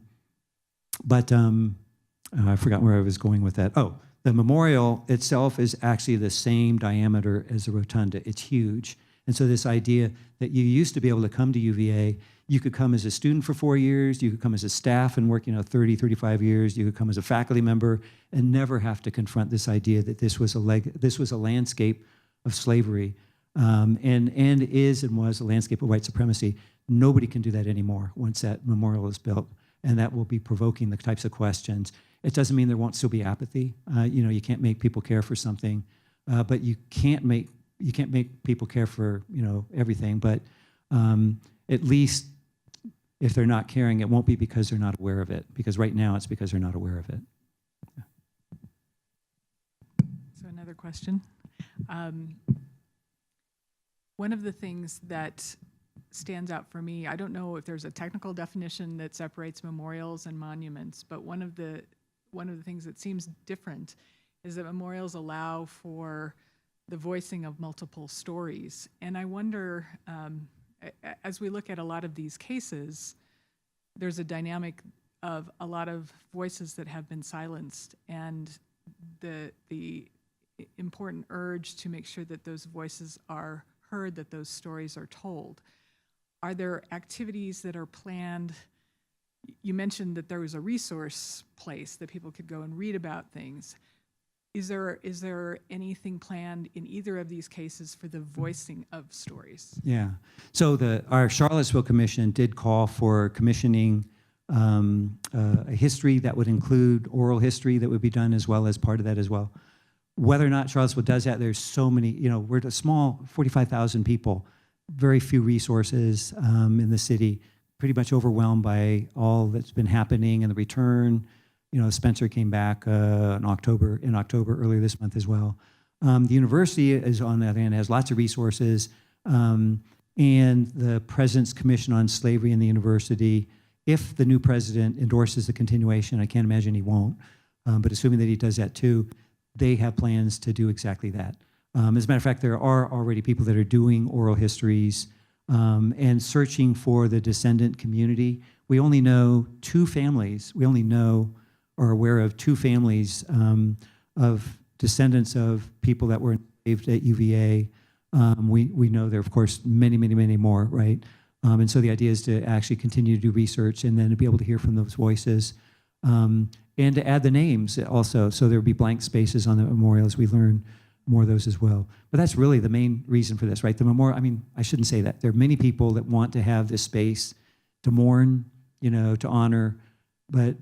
forgot where I was going with that. Oh, the memorial itself is actually the same diameter as the rotunda. It's huge. And so this idea that you used to be able to come to UVA, you could come as a student for 4 years, you could come as a staff and work 30, 35 years, you could come as a faculty member and never have to confront this idea that this was a landscape of slavery and is and was a landscape of white supremacy. Nobody can do that anymore once that memorial is built, and that will be provoking the types of questions. It doesn't mean there won't still be apathy. You can't make people care for something, but you can't make people care for everything. But at least if they're not caring, it won't be because they're not aware of it. Because right now it's because they're not aware of it. Yeah. So another question. One of the things that stands out for me, I don't know if there's a technical definition that separates memorials and monuments, but one of the things that seems different is that memorials allow for the voicing of multiple stories. And I wonder, as we look at a lot of these cases, there's a dynamic of a lot of voices that have been silenced, and the important urge to make sure that those voices are heard, that those stories are told. Are there activities that are planned? You mentioned that there was a resource place that people could go and read about things. Is there anything planned in either of these cases for the voicing of stories? Yeah. So our Charlottesville Commission did call for commissioning a history that would include oral history that would be done as well as part of that as well. Whether or not Charlottesville does that, there's so many, we're a small 45,000 people, very few resources in the city, pretty much overwhelmed by all that's been happening and the return. Spencer came back in October earlier this month as well. The university is on the other hand, has lots of resources, and the President's Commission on Slavery in the university, if the new president endorses the continuation, I can't imagine he won't, but assuming that he does that too, they have plans to do exactly that. As a matter of fact, there are already people that are doing oral histories and searching for the descendant community. We only know two families. We only know or are aware of two families of descendants of people that were enslaved at UVA. We know there are, of course, many, many, many more, right? And so the idea is to actually continue to do research and then to be able to hear from those voices. and to add the names also, so there would be blank spaces on the memorial as we learn more of those as well. But that's really the main reason for this, right? The memorial, I mean, I shouldn't say that. There are many people that want to have this space to mourn, you know, to honor, but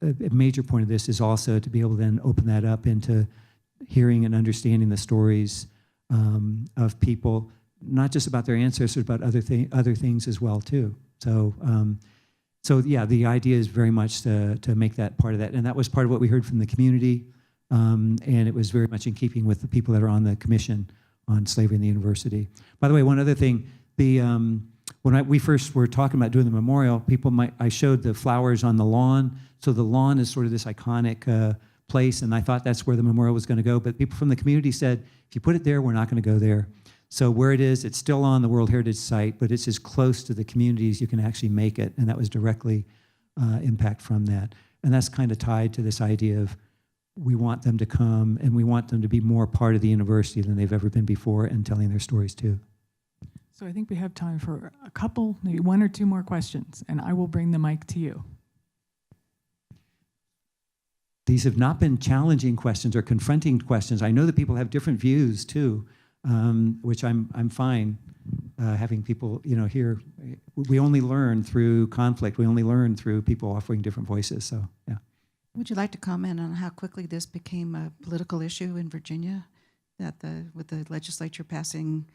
a major point of this is also to be able to then open that up into hearing and understanding the stories of people, not just about their ancestors, but other things as well too. So yeah, the idea is very much to make that part of that, and that was part of what we heard from the community, and it was very much in keeping with the people that are on the commission on slavery in the university. By the way, one other thing, when we first were talking about doing the memorial, I showed the flowers on the lawn. So the lawn is sort of this iconic place, and I thought that's where the memorial was going to go. But people from the community said, if you put it there, we're not going to go there. So where it is, it's still on the World Heritage Site, but it's as close to the community as you can actually make it, and that was directly impact from that. And that's kind of tied to this idea of we want them to come, and we want them to be more part of the university than they've ever been before, and telling their stories too. So I think we have time for a couple, maybe one or two more questions, and I will bring the mic to you. These have not been challenging questions or confronting questions. I know that people have different views too, which I'm fine having people, you know, here. We only learn through conflict. We only learn through people offering different voices. So yeah. Would you like to comment on how quickly this became a political issue in Virginia, that with the legislature passing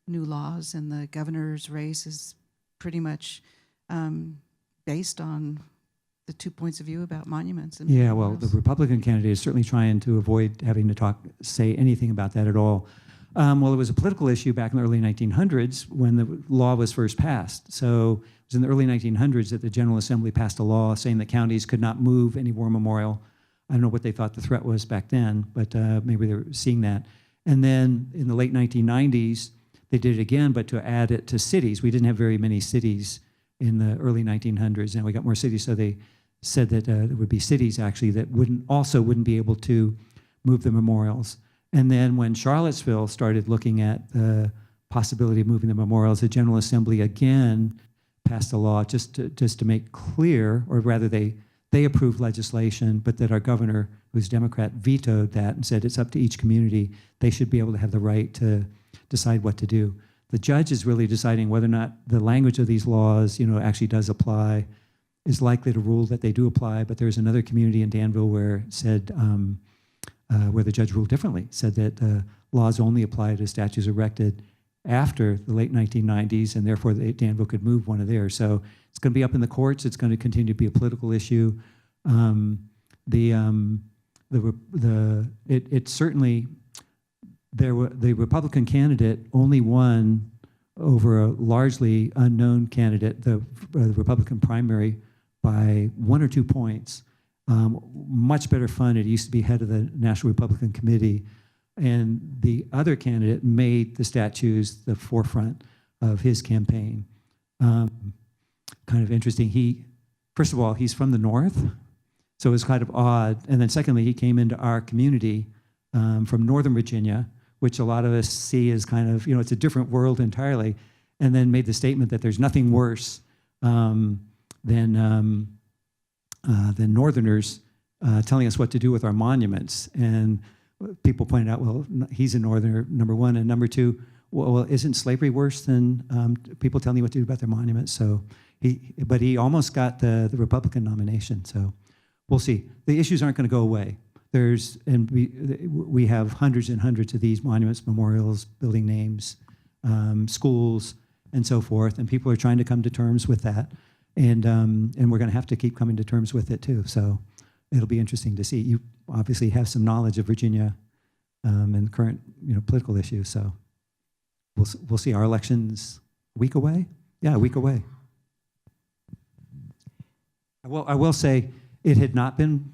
new laws and the governor's race is pretty much based on the 2 points of view about monuments? And yeah, well, the Republican candidate is certainly trying to avoid having to say anything about that at all. Well, it was a political issue back in the early 1900s when the law was first passed. So it was in the early 1900s that the General Assembly passed a law saying that counties could not move any war memorial. I don't know what they thought the threat was back then, but maybe they were seeing that. And then in the late 1990s, they did it again, but to add it to cities. We didn't have very many cities in the early 1900s, and we got more cities, so they said that there would be cities actually that wouldn't be able to move the memorials. And then when Charlottesville started looking at the possibility of moving the memorials, the General Assembly again passed a law just to make clear, or rather they approved legislation, but that our governor, who's Democrat, vetoed that and said it's up to each community. They should be able to have the right to decide what to do. The judge is really deciding whether or not the language of these laws, you know, actually does apply, is likely to rule that they do apply. But there's another community in Danville where it said, where the judge ruled differently, said that laws only apply to statues erected after the late 1990s, and therefore Danville could move one of theirs. So it's going to be up in the courts. It's going to continue to be a political issue. It certainly, the Republican candidate only won over a largely unknown candidate, the Republican primary, by 1 or 2 points. Much better fun. It used to be head of the National Republican Committee. And the other candidate made the statues the forefront of his campaign. Kind of interesting. First of all, he's from the North, so it was kind of odd. And then secondly, he came into our community from Northern Virginia, which a lot of us see as kind of, you know, it's a different world entirely, and then made the statement that there's nothing worse than Northerners telling us what to do with our monuments. And people pointed out, well, he's a Northerner, number one, and number two, well, isn't slavery worse than people telling you what to do about their monuments? So but he almost got the Republican nomination. So we'll see. The issues aren't going to go away. We have hundreds and hundreds of these monuments, memorials, building names, schools, and so forth. And people are trying to come to terms with that. And we're going to have to keep coming to terms with it too. So it'll be interesting to see. You obviously have some knowledge of Virginia and current, you know, political issues. So we'll see. Our election's a week away. Yeah, a week away. I will say it had not been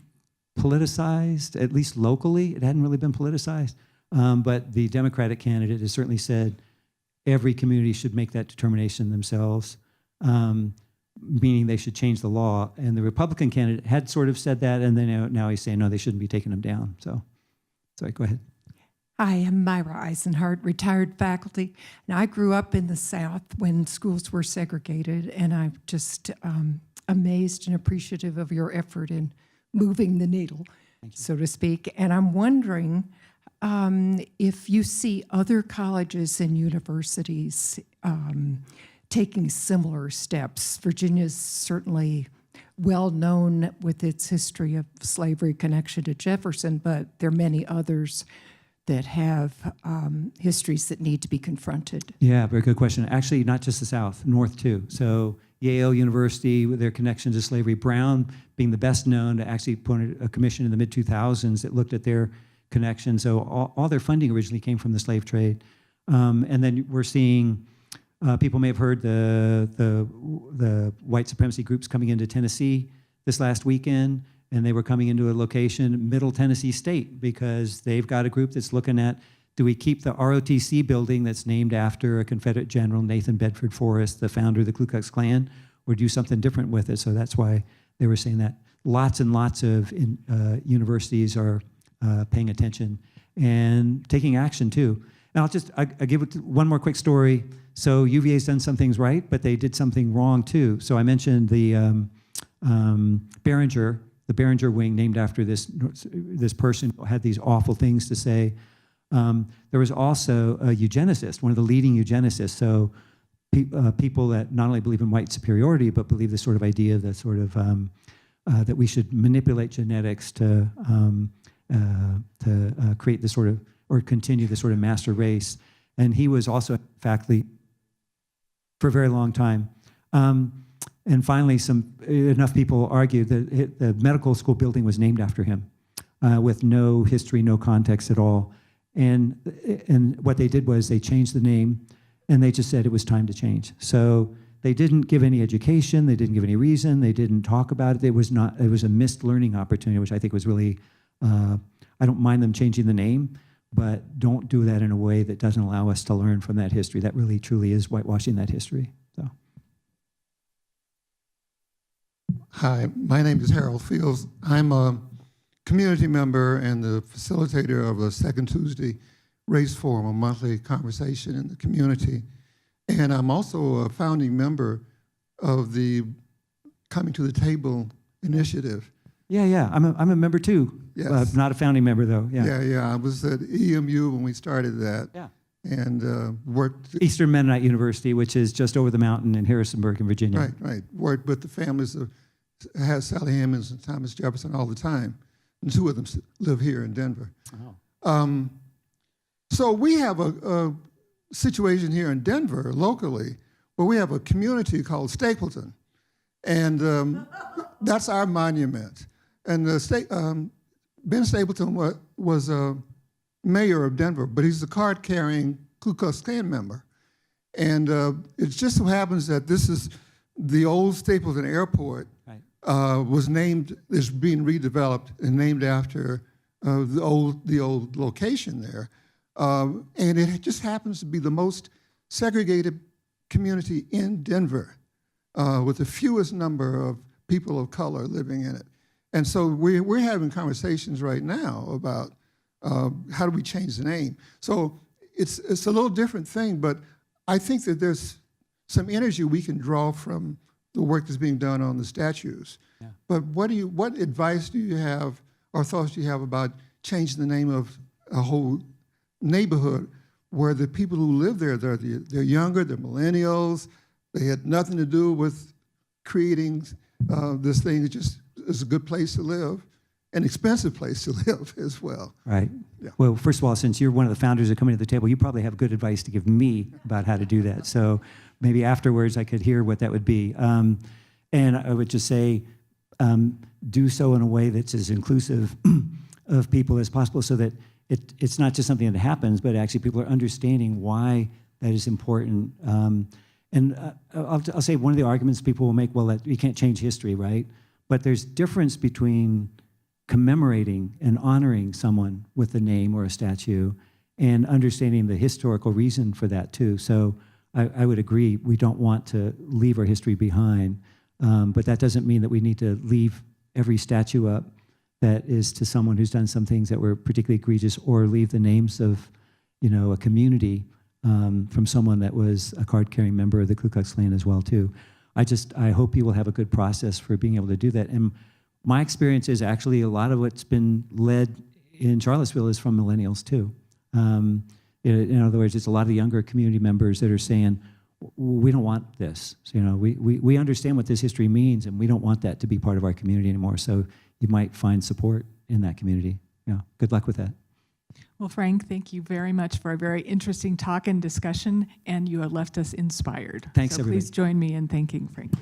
politicized, at least locally. It hadn't really been politicized. But the Democratic candidate has certainly said every community should make that determination themselves, meaning they should change the law. And the Republican candidate had sort of said that, and then now he's saying, no, they shouldn't be taking them down. So, sorry, go ahead. Hi, I'm Myra Eisenhart, retired faculty. And I grew up in the South when schools were segregated, and I just amazed and appreciative of your effort in moving the needle, so to speak. And I'm wondering if you see other colleges and universities taking similar steps. Virginia's certainly well known with its history of slavery connection to Jefferson, but there are many others that have histories that need to be confronted. Yeah, very good question. Actually, not just the South, North too. So Yale University, with their connection to slavery, Brown being the best known to actually put a commission in the mid-2000s that looked at their connection. So all their funding originally came from the slave trade. And then we're seeing, people may have heard the white supremacy groups coming into Tennessee this last weekend, and they were coming into a location, Middle Tennessee State, because they've got a group that's looking at, do we keep the ROTC building that's named after a Confederate general, Nathan Bedford Forrest, the founder of the Ku Klux Klan, or do something different with it? So that's why they were saying that. Lots and lots of universities are paying attention and taking action too. And I'll give it one more quick story. So UVA's done some things right, but they did something wrong too. So I mentioned the Behringer wing, named after this person who had these awful things to say. There was also a eugenicist, one of the leading eugenicists. So people that not only believe in white superiority, but believe this sort of idea that that we should manipulate genetics to create this sort of, or continue this sort of master race. And he was also faculty for a very long time. And finally, enough people argued that the medical school building was named after him, with no history, no context at all. And what they did was they changed the name, and they just said it was time to change. So they didn't give any education, they didn't give any reason, they didn't talk about it. It was a missed learning opportunity, which I think was really, I don't mind them changing the name, but don't do that in a way that doesn't allow us to learn from that history. That really, truly is whitewashing that history. So. Hi, my name is Harold Fields. I'm a community member and the facilitator of a Second Tuesday Race Forum, a monthly conversation in the community. And I'm also a founding member of the Coming to the Table initiative. Yeah. I'm a member too. Yes. Not a founding member though. Yeah. I was at EMU when we started that. Yeah. And worked. Eastern Mennonite University, which is just over the mountain in Harrisonburg in Virginia. Right. Worked with the families of Sally Hemings and Thomas Jefferson all the time. And two of them live here in Denver. Oh. So we have a situation here in Denver locally where we have a community called Stapleton. And that's our monument. And Ben Stapleton was a mayor of Denver, but he's a card-carrying Ku Klux Klan member. And it just so happens that this is the old Stapleton Airport. Right. Is being redeveloped and named after the old location there. And it just happens to be the most segregated community in Denver, with the fewest number of people of color living in it. And so we're having conversations right now about how do we change the name. So it's a little different thing, but I think that there's some energy we can draw from the work that's being done on the statues. Yeah. But what advice do you have or thoughts do you have about changing the name of a whole neighborhood where the people who live there, they're younger, they're millennials, they had nothing to do with creating this thing. It just is a good place to live, an expensive place to live as well. Right. Yeah. Well, first of all, since you're one of the founders of Coming to the Table, you probably have good advice to give me about how to do that. So maybe afterwards I could hear what that would be. And I would just say, do so in a way that's as inclusive of people as possible, so that it's not just something that happens, but actually people are understanding why that is important. I'll say one of the arguments people will make, well, that you can't change history, right? But there's difference between commemorating and honoring someone with a name or a statue and understanding the historical reason for that too. So I would agree, we don't want to leave our history behind, but that doesn't mean that we need to leave every statue up that is to someone who's done some things that were particularly egregious, or leave the names of, a community from someone that was a card-carrying member of the Ku Klux Klan as well too. I hope you will have a good process for being able to do that. And my experience is actually a lot of what's been led in Charlottesville is from millennials too. In other words, it's a lot of younger community members that are saying, we don't want this. So, we understand what this history means, and we don't want that to be part of our community anymore. So you might find support in that community. Yeah, good luck with that. Well, Frank, thank you very much for a very interesting talk and discussion, and you have left us inspired. Thanks, so everybody. Please join me in thanking Frank.